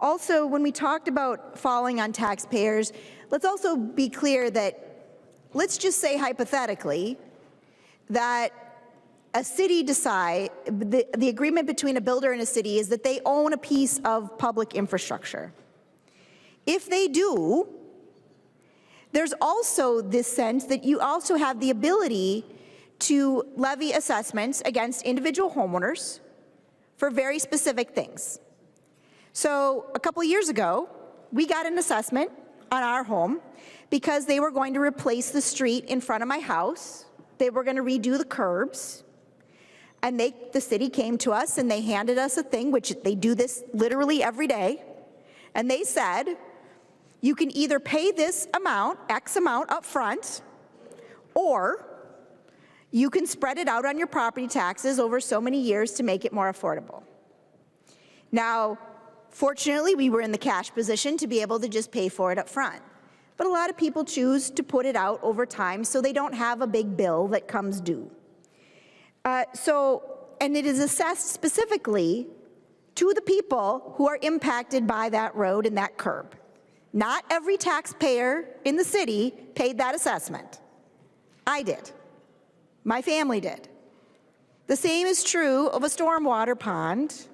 Speaker 3: Also, when we talked about falling on taxpayers, let's also be clear that, let's just say hypothetically, that a city decide, the agreement between a builder and a city is that they own a piece of public infrastructure. If they do, there's also this sense that you also have the ability to levy assessments against individual homeowners for very specific things. So a couple years ago, we got an assessment on our home because they were going to replace the street in front of my house. They were going to redo the curbs. And the city came to us and they handed us a thing, which they do this literally every day. And they said, you can either pay this amount, X amount up front, or you can spread it out on your property taxes over so many years to make it more affordable. Now, fortunately, we were in the cash position to be able to just pay for it up front. But a lot of people choose to put it out over time so they don't have a big bill that comes due. And it is assessed specifically to the people who are impacted by that road and that curb. Not every taxpayer in the city paid that assessment. I did. My family did. The same is true of a stormwater pond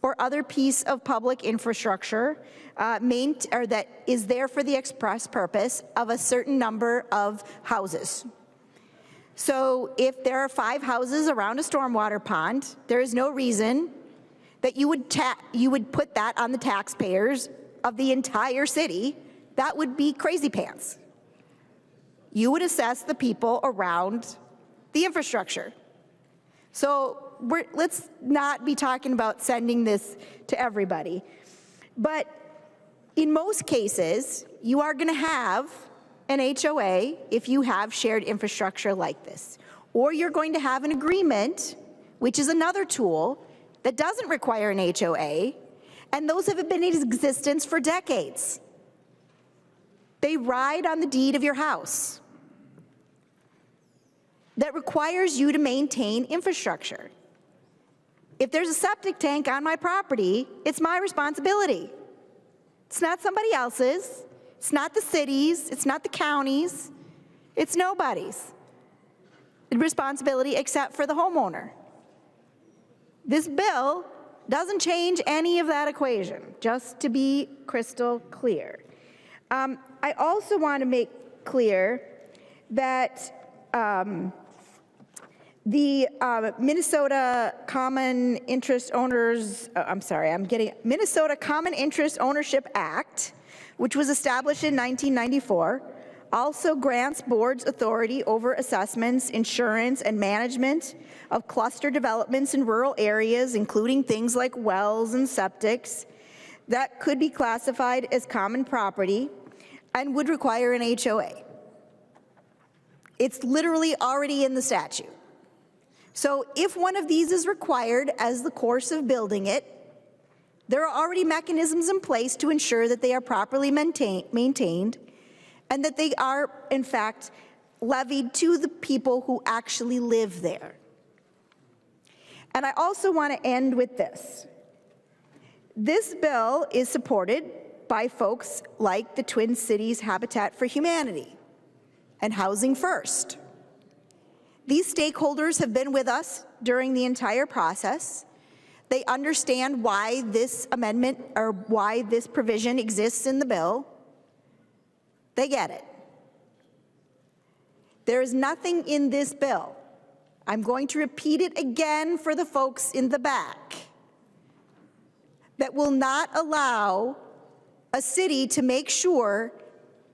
Speaker 3: or other piece of public infrastructure or that is there for the express purpose of a certain number of houses. So if there are 5 houses around a stormwater pond, there is no reason that you would put that on the taxpayers of the entire city. That would be crazy pants. You would assess the people around the infrastructure. So let's not be talking about sending this to everybody. But in most cases, you are going to have an HOA if you have shared infrastructure like this. Or you're going to have an agreement, which is another tool that doesn't require an HOA, and those have been in existence for decades. They ride on the deed of your house that requires you to maintain infrastructure. If there's a septic tank on my property, it's my responsibility. It's not somebody else's. It's not the city's. It's not the county's. It's nobody's responsibility except for the homeowner. This bill doesn't change any of that equation, just to be crystal clear. I also want to make clear that the Minnesota Common Interest Owners, Minnesota Common Interest Ownership Act, which was established in 1994, also grants boards authority over assessments, insurance, and management of cluster developments in rural areas, including things like wells and septics that could be classified as common property and would require an HOA. It's literally already in the statute. So if one of these is required as the course of building it, there are already mechanisms in place to ensure that they are properly maintained and that they are, in fact, levied to the people who actually live there. And I also want to end with this. This bill is supported by folks like the Twin Cities Habitat for Humanity and Housing First. These stakeholders have been with us during the entire process. They understand why this amendment or why this provision exists in the bill. They get it. There is nothing in this bill, I'm going to repeat it again for the folks in the back, that will not allow a city to make sure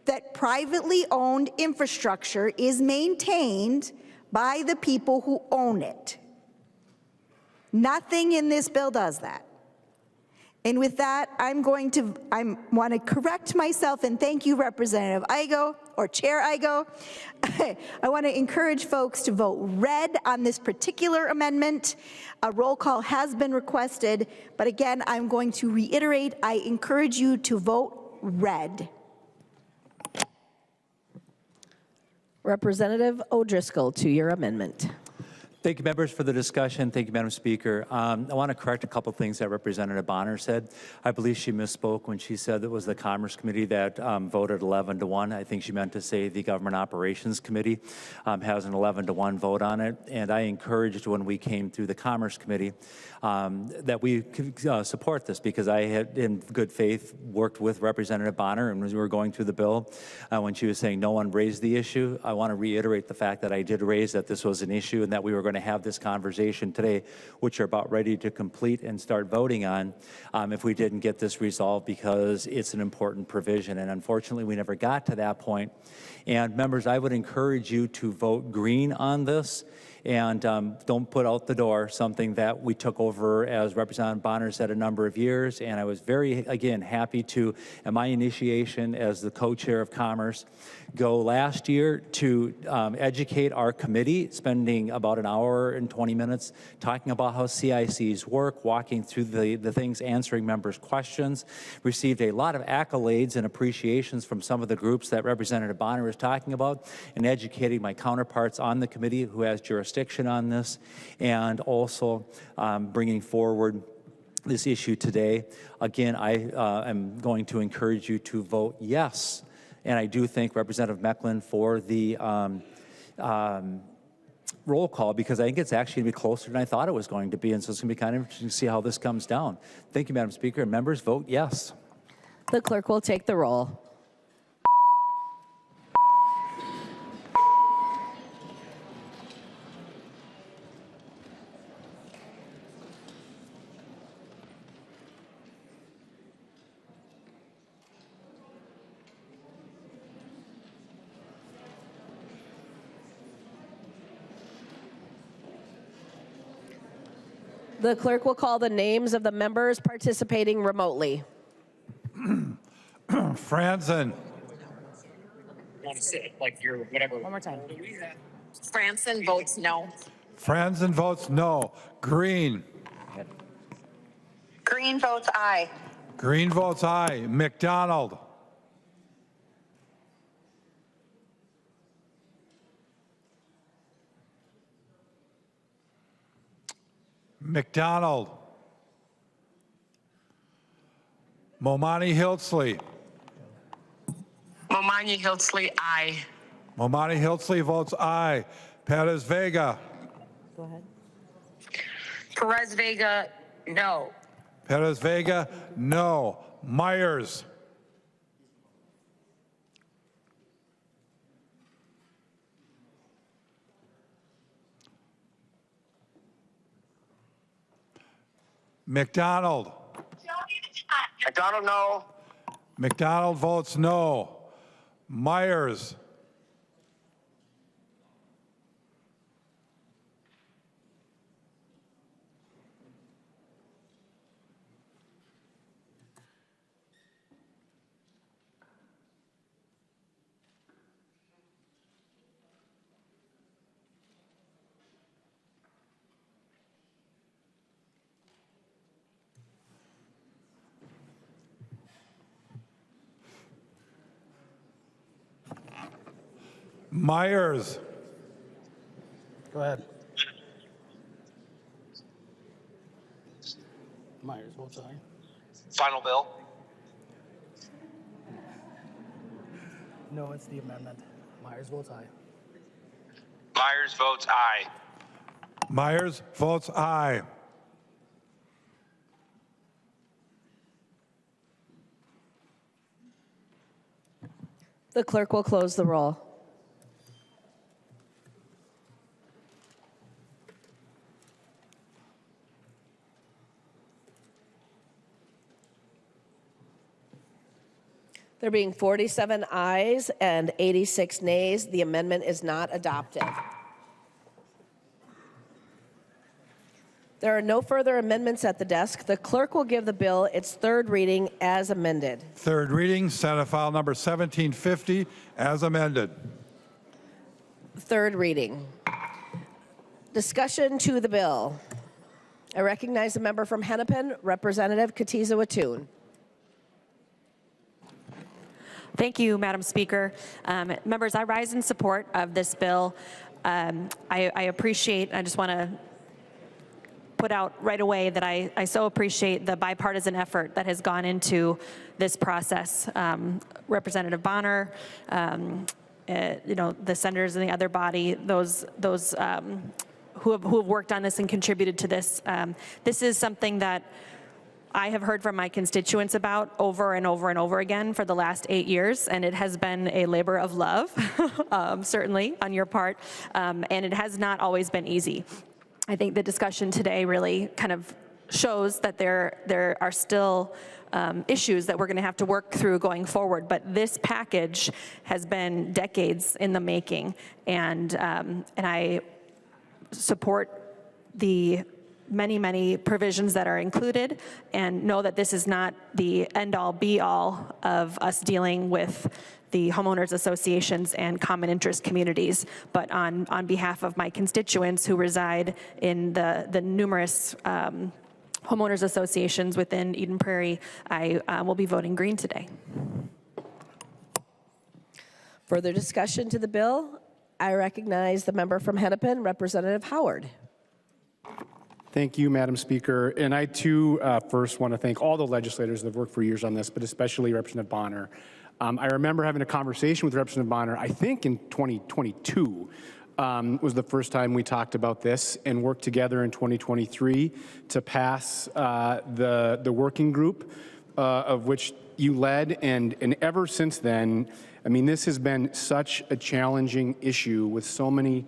Speaker 3: that privately owned infrastructure is maintained by the people who own it. Nothing in this bill does that. And with that, I want to correct myself and thank you, Representative Igo, or Chair Igo. I want to encourage folks to vote red on this particular amendment. A roll call has been requested, but again, I'm going to reiterate, I encourage you to vote red.
Speaker 1: Representative O'Driscoll, to your amendment.
Speaker 6: Thank you, members, for the discussion. Thank you, Madam Speaker. I want to correct a couple things that Representative Bonner said. I believe she misspoke when she said it was the Commerce Committee that voted 11-1. I think she meant to say the Government Operations Committee has an 11-1 vote on it. And I encouraged when we came through the Commerce Committee that we could support this, because I had, in good faith, worked with Representative Bonner, and as we were going through the bill, when she was saying no one raised the issue, I want to reiterate the fact that I did raise that this was an issue and that we were going to have this conversation today, which are about ready to complete and start voting on if we didn't get this resolved, because it's an important provision. And unfortunately, we never got to that point. And members, I would encourage you to vote green on this. And don't put out the door something that we took over, as Representative Bonner said, a number of years. And I was very, again, happy to, at my initiation as the co-chair of Commerce, go last year to educate our committee, spending about an hour and 20 minutes talking about how CICs work, walking through the things, answering members' questions. Received a lot of accolades and appreciations from some of the groups that Representative Bonner was talking about, and educating my counterparts on the committee who has jurisdiction on this, and also bringing forward this issue today. Again, I am going to encourage you to vote yes. And I do thank Representative Mecklin for the roll call because I think it's actually going to be closer than I thought it was going to be, and so it's going to be kind of interesting to see how this comes down. Thank you, Madam Speaker. And members vote yes.
Speaker 1: The clerk will take the roll. The clerk will call the names of the members participating remotely.
Speaker 2: Franzen.
Speaker 11: One more time. Franson votes no.
Speaker 2: Franzen votes no. Green.
Speaker 11: Green votes aye.
Speaker 2: Green votes aye. McDonald. McDonald. Momani Hiltsley.
Speaker 11: Momani Hiltsley, aye.
Speaker 2: Momani Hiltsley votes aye. Perez Vega.
Speaker 1: Go ahead.
Speaker 11: Perez Vega, no.
Speaker 2: Perez Vega, no. Myers. McDonald.
Speaker 11: McDonald, no.
Speaker 2: McDonald votes no. Myers. Myers.
Speaker 12: Go ahead. Myers votes aye.
Speaker 11: Final bill.
Speaker 12: No, it's the amendment. Myers votes aye.
Speaker 11: Myers votes aye.
Speaker 2: Myers votes aye.
Speaker 1: The clerk will close the roll. There being 47 ayes and 86 nays, the amendment is not adopted. There are no further amendments at the desk. The clerk will give the bill its third reading as amended.
Speaker 2: Third reading, Senate File Number 1750, as amended.
Speaker 1: Third reading. Discussion to the bill. I recognize the member from Hennepin, Representative Katiza Wattoon.
Speaker 15: Thank you, Madam Speaker. Members, I rise in support of this bill. I appreciate, I just want to put out right away that I so appreciate the bipartisan effort that has gone into this process. Representative Bonner, the senators in the other body, those who have worked on this and contributed to this. This is something that I have heard from my constituents about over and over and over again for the last 8 years, and it has been a labor of love, certainly on your part, and it has not always been easy. I think the discussion today really kind of shows that there are still issues that we're going to have to work through going forward, but this package has been decades in the making, and I support the many provisions that are included, and know that this is not the end-all be-all of us dealing with the homeowners associations and common interest communities, but on behalf of my constituents who reside in the numerous homeowners associations within Eden Prairie, I will be voting green today.
Speaker 1: Further discussion to the bill? I recognize the member from Hennepin, Representative Howard.
Speaker 16: Thank you, Madam Speaker. And I, too, first want to thank all the legislators that have worked for years on this, but especially Representative Bonner. I remember having a conversation with Representative Bonner, I think in 2022, was the first time we talked about this and worked together in 2023 to pass the working group of which you led. And ever since then, I mean, this has been such a challenging issue with so many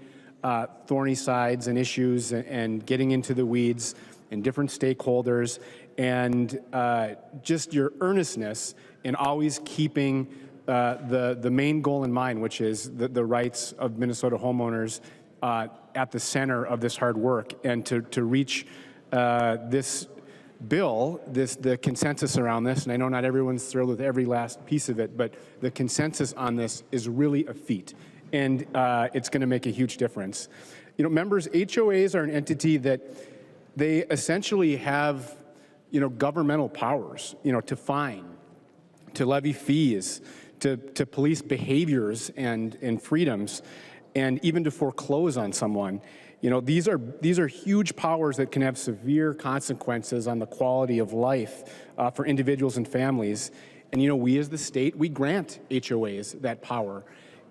Speaker 16: thorny sides and issues and getting into the weeds and different stakeholders, and just your earnestness in always keeping the main goal in mind, which is the rights of Minnesota homeowners at the center of this hard work, and to reach this bill, the consensus around this, and I know not everyone's thrilled with every last piece of it, but the consensus on this is really a feat, and it's going to make a huge difference. You know, members, HOAs are an entity that they essentially have, you know, governmental powers, you know, to fine, to levy fees, to police behaviors and freedoms, and even to foreclose on someone. You know, these are huge powers that can have severe consequences on the quality of life for individuals and families. And, you know, we as the state, we grant HOAs that power.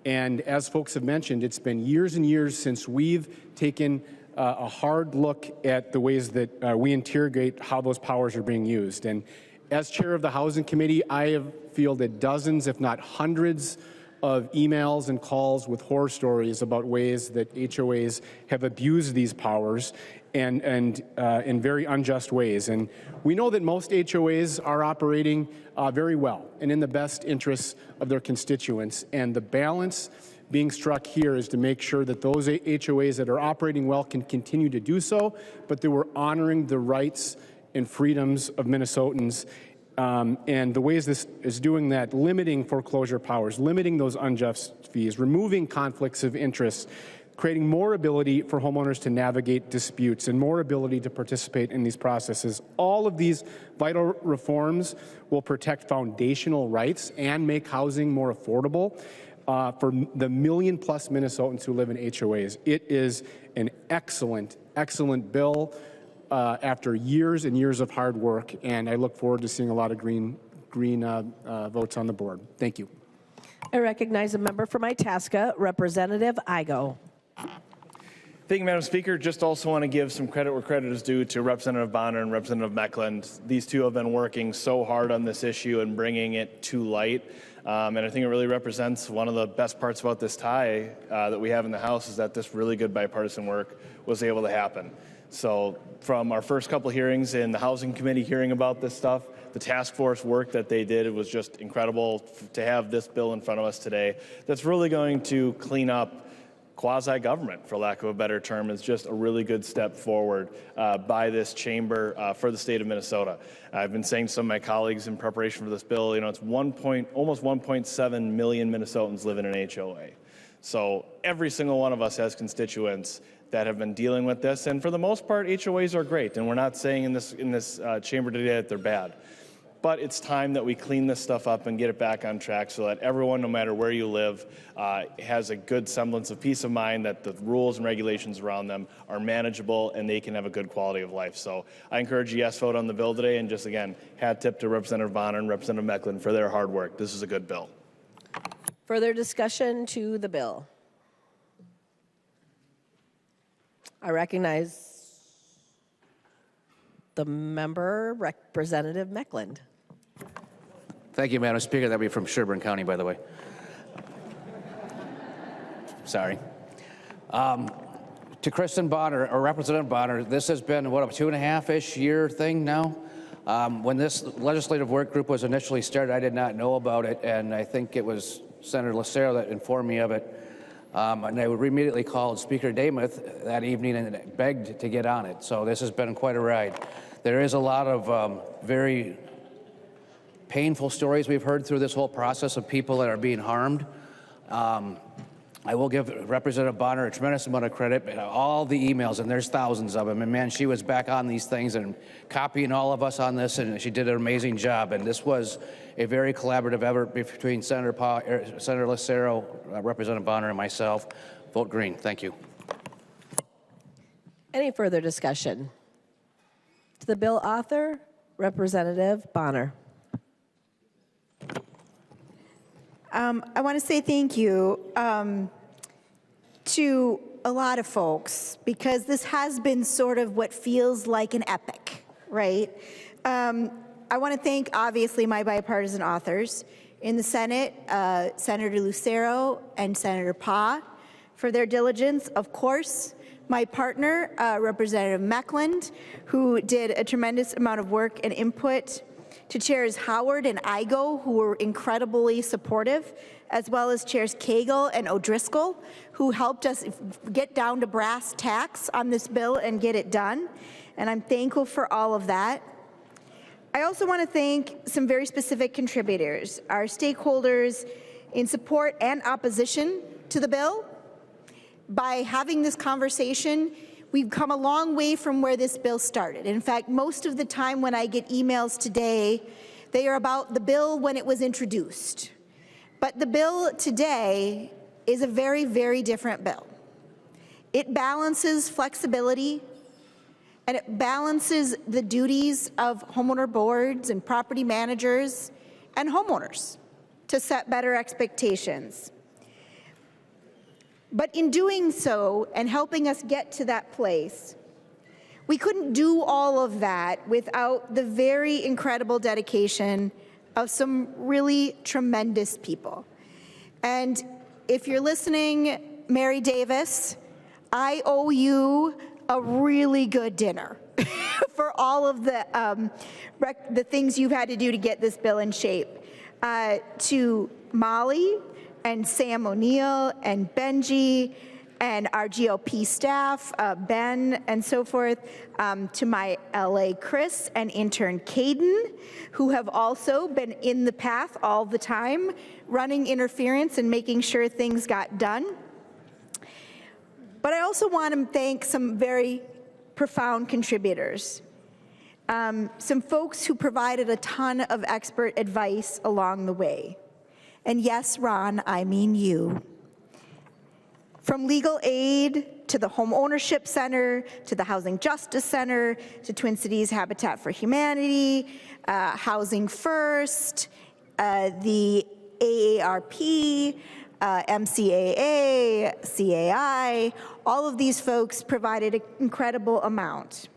Speaker 16: And as folks have mentioned, it's been years and years since we've taken a hard look at the ways that we interrogate how those powers are being used. And as chair of the Housing Committee, I have fielded dozens, if not hundreds, of emails and calls with horror stories about ways that HOAs have abused these powers and in very unjust ways. And we know that most HOAs are operating very well and in the best interests of their constituents. And the balance being struck here is to make sure that those HOAs that are operating well can continue to do so, but that we're honoring the rights and freedoms of Minnesotans. And the ways this is doing that, limiting foreclosure powers, limiting those unjust fees, removing conflicts of interest, creating more ability for homeowners to navigate disputes and more ability to participate in these processes. All of these vital reforms will protect foundational rights and make housing more affordable for the million-plus Minnesotans who live in HOAs. It is an excellent, excellent bill. After years and years of hard work, and I look forward to seeing a lot of green votes on the board. Thank you.
Speaker 1: I recognize a member from Itasca, Representative Igo.
Speaker 17: Thank you, Madam Speaker. Just also want to give some credit where credit is due to Representative Bonner and Representative Meckland. These two have been working so hard on this issue and bringing it to light. And I think it really represents one of the best parts about this tie that we have in the House is that this really good bipartisan work was able to happen. So from our first couple hearings in the Housing Committee hearing about this stuff, the task force work that they did, it was just incredible to have this bill in front of us today that's really going to clean up quasi-government, for lack of a better term. Is just a really good step forward by this chamber for the state of Minnesota. I've been saying to some of my colleagues in preparation for this bill, you know, it's almost 1.7 million Minnesotans live in an HOA. So every single one of us has constituents that have been dealing with this, and for the most part, HOAs are great, and we're not saying in this chamber today that they're bad. But it's time that we clean this stuff up and get it back on track so that everyone, no matter where you live, has a good semblance of peace of mind that the rules and regulations around them are manageable and they can have a good quality of life. So I encourage a yes vote on the bill today, and just again, hat tip to Representative Bonner and Representative Meckland for their hard work. This is a good bill.
Speaker 1: Further discussion to the bill. I recognize the member, Representative Meckland.
Speaker 12: Thank you, Madam Speaker. That'll be from Sherburne County, by the way. Sorry. To Kristen Bonner, or Representative Bonner, this has been, what, a 2.5-ish year thing now? When this legislative work group was initially started, I did not know about it, and I think it was Senator Lucero that informed me of it. And I immediately called Speaker Demuth that evening and begged to get on it. So this has been quite a ride. There is a lot of very painful stories we've heard through this whole process of people that are being harmed. I will give Representative Bonner a tremendous amount of credit. All the emails, and there's thousands of them, and man, she was back on these things and copying all of us on this, and she did an amazing job. And this was a very collaborative effort between Senator Lucero, Representative Bonner, and myself. Vote green. Thank you.
Speaker 1: Any further discussion? To the bill author, Representative Bonner.
Speaker 3: I want to say thank you to a lot of folks, because this has been sort of what feels like an epic, right? I want to thank, obviously, my bipartisan authors. In the Senate, Senator Lucero and Senator Pa, for their diligence. Of course, my partner, Representative Meckland, who did a tremendous amount of work and input, to Chairs Howard and Igo, who were incredibly supportive, as well as Chairs Cagle and O'Driscoll, who helped us get down to brass tacks on this bill and get it done. And I'm thankful for all of that. I also want to thank some very specific contributors, our stakeholders in support and opposition to the bill. By having this conversation, we've come a long way from where this bill started. In fact, most of the time when I get emails today, they are about the bill when it was introduced. But the bill today is a very, very different bill. It balances flexibility, and it balances the duties of homeowner boards and property managers and homeowners to set better expectations. But in doing so and helping us get to that place, we couldn't do all of that without the very incredible dedication of some really tremendous people. And if you're listening, Mary Davis, I owe you a really good dinner for all of the things you've had to do to get this bill in shape. To Molly and Sam O'Neill and Benji and our GOP staff, Ben and so forth, to my LA Chris and intern Caden, who have also been in the path all the time, running interference and making sure things got done. But I also want to thank some very profound contributors, some folks who provided a ton of expert advice along the way. And yes, Ron, I mean you. From legal aid to the Home Ownership Center, to the Housing Justice Center, to Twin Cities Habitat for Humanity, Housing First, the AARP, MCAA, CAI, all of these folks provided an incredible amount.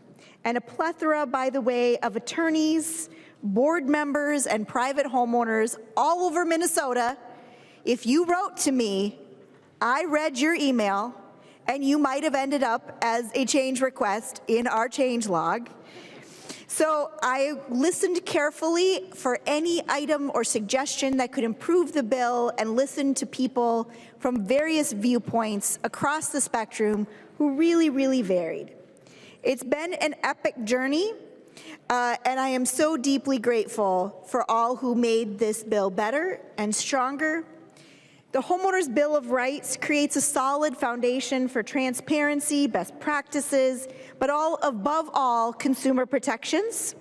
Speaker 3: And a plethora, by the way, of attorneys, board members, and private homeowners all over Minnesota. If you wrote to me, I read your email, and you might have ended up as a change request in our change log. So I listened carefully for any item or suggestion that could improve the bill and listened to people from various viewpoints across the spectrum who really, really varied. It's been an epic journey, and I am so deeply grateful for all who made this bill better and stronger. The Homeowners Bill of Rights creates a solid foundation for transparency, best practices, but above all, consumer protections.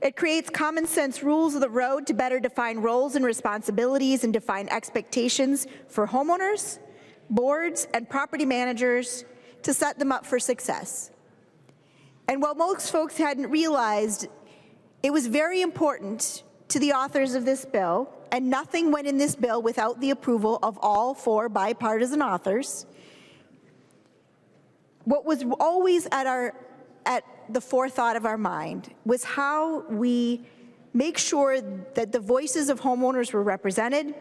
Speaker 3: It creates common sense rules of the road to better define roles and responsibilities and define expectations for homeowners, boards, and property managers to set them up for success. And while most folks hadn't realized, it was very important to the authors of this bill, and nothing went in this bill without the approval of all 4 bipartisan authors. What was always at the forethought of our mind was how we make sure that the voices of homeowners were represented,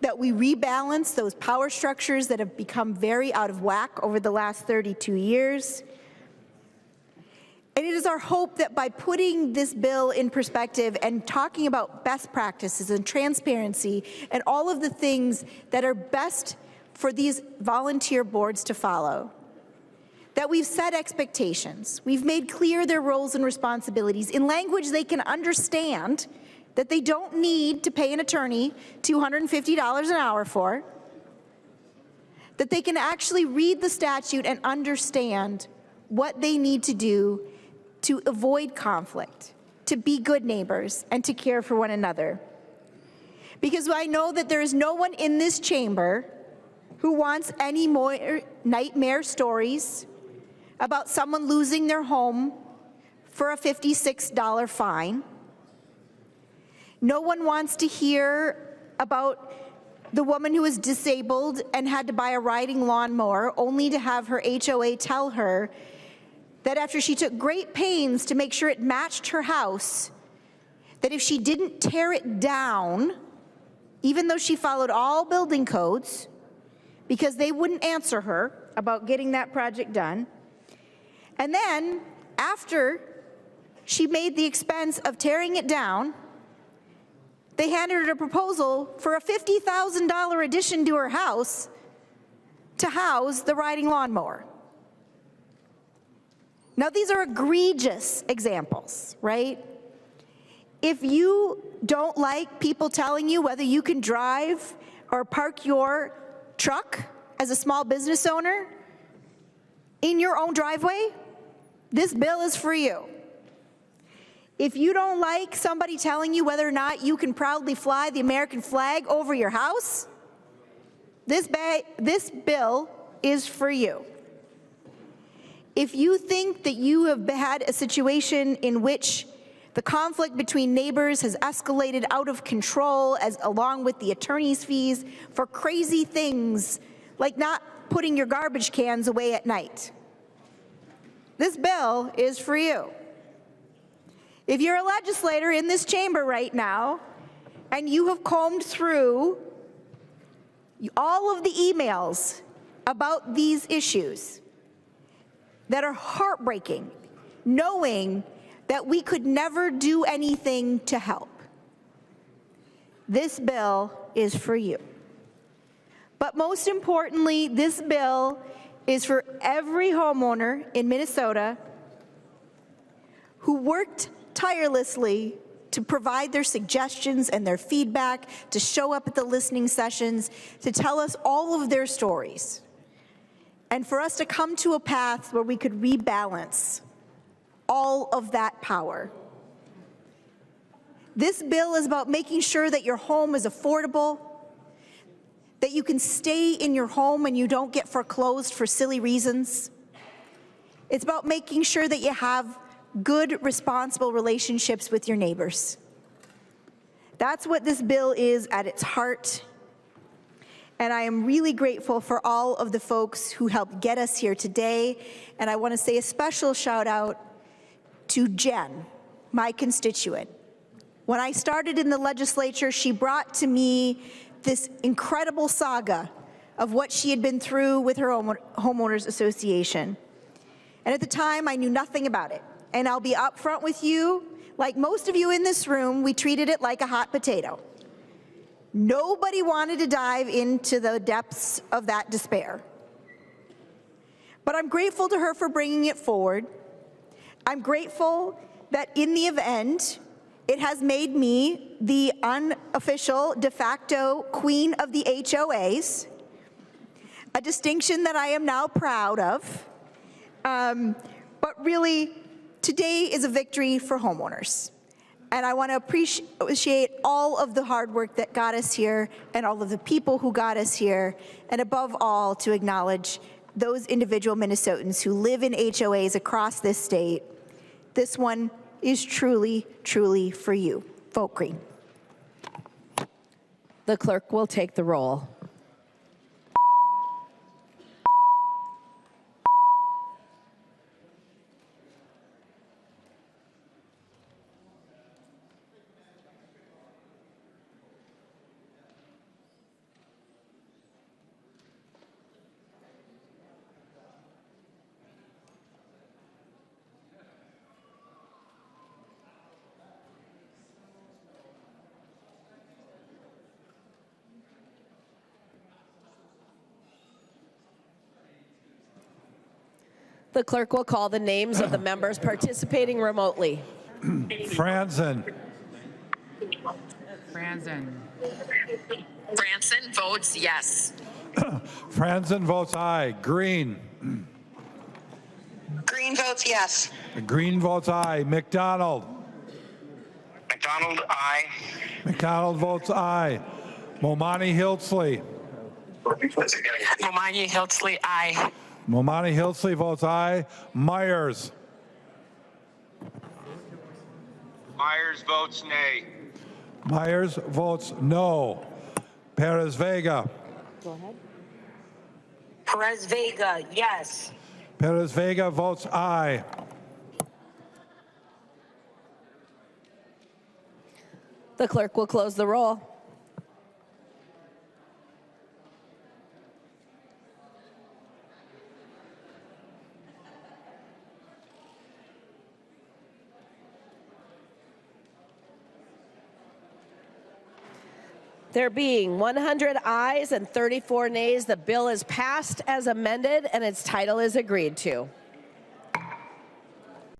Speaker 3: that we rebalance those power structures that have become very out of whack over the last 32 years. And it is our hope that by putting this bill in perspective and talking about best practices and transparency and all of the things that are best for these volunteer boards to follow, that we've set expectations, we've made clear their roles and responsibilities in language they can understand, that they don't need to pay an attorney $250 an hour for, that they can actually read the statute and understand what they need to do to avoid conflict, to be good neighbors, and to care for one another. Because I know that there is no one in this chamber who wants any more nightmare stories about someone losing their home for a $56 fine. No one wants to hear about the woman who was disabled and had to buy a riding lawnmower only to have her HOA tell her that after she took great pains to make sure it matched her house, that if she didn't tear it down, even though she followed all building codes, because they wouldn't answer her about getting that project done, and then after she made the expense of tearing it down, they handed her a proposal for a $50,000 addition to her house to house the riding lawnmower. Now, these are egregious examples, right? If you don't like people telling you whether you can drive or park your truck as a small business owner in your own driveway, this bill is for you. If you don't like somebody telling you whether or not you can proudly fly the American flag over your house, this bill is for you. If you think that you have had a situation in which the conflict between neighbors has escalated out of control, along with the attorney's fees for crazy things like not putting your garbage cans away at night, this bill is for you. If you're a legislator in this chamber right now and you have combed through all of the emails about these issues that are heartbreaking, knowing that we could never do anything to help, this bill is for you. But most importantly, this bill is for every homeowner in Minnesota who worked tirelessly to provide their suggestions and their feedback, to show up at the listening sessions, to tell us all of their stories, and for us to come to a path where we could rebalance all of that power. This bill is about making sure that your home is affordable, that you can stay in your home and you don't get foreclosed for silly reasons. It's about making sure that you have good, responsible relationships with your neighbors. That's what this bill is at its heart. And I am really grateful for all of the folks who helped get us here today. And I want to say a special shout out to Jen, my constituent. When I started in the legislature, she brought to me this incredible saga of what she had been through with her homeowners association. And at the time, I knew nothing about it. And I'll be upfront with you, like most of you in this room, we treated it like a hot potato. Nobody wanted to dive into the depths of that despair. But I'm grateful to her for bringing it forward. I'm grateful that in the end, it has made me the unofficial de facto queen of the HOAs, a distinction that I am now proud of. But really, today is a victory for homeowners. And I want to appreciate all of the hard work that got us here and all of the people who got us here, and above all, to acknowledge those individual Minnesotans who live in HOAs across this state. This one is truly, truly for you. Vote green.
Speaker 1: The clerk will take the roll. The clerk will call the names of the members participating remotely.
Speaker 2: Franzen.
Speaker 11: Franzen votes yes.
Speaker 2: Franzen votes aye. Green.
Speaker 11: Green votes yes.
Speaker 2: Green votes aye. McDonald.
Speaker 11: McDonald, aye.
Speaker 2: McDonald votes aye. Momani Hiltsley.
Speaker 11: Momani Hiltsley, aye.
Speaker 2: Momani Hiltsley votes aye. Myers.
Speaker 18: Myers votes nay.
Speaker 2: Myers votes no. Perez Vega.
Speaker 15: Go ahead.
Speaker 11: Perez Vega, yes.
Speaker 2: Perez Vega votes aye.
Speaker 1: The clerk will close the roll. There being 100 ayes and 34 nays, the bill is passed as amended and its title is agreed to.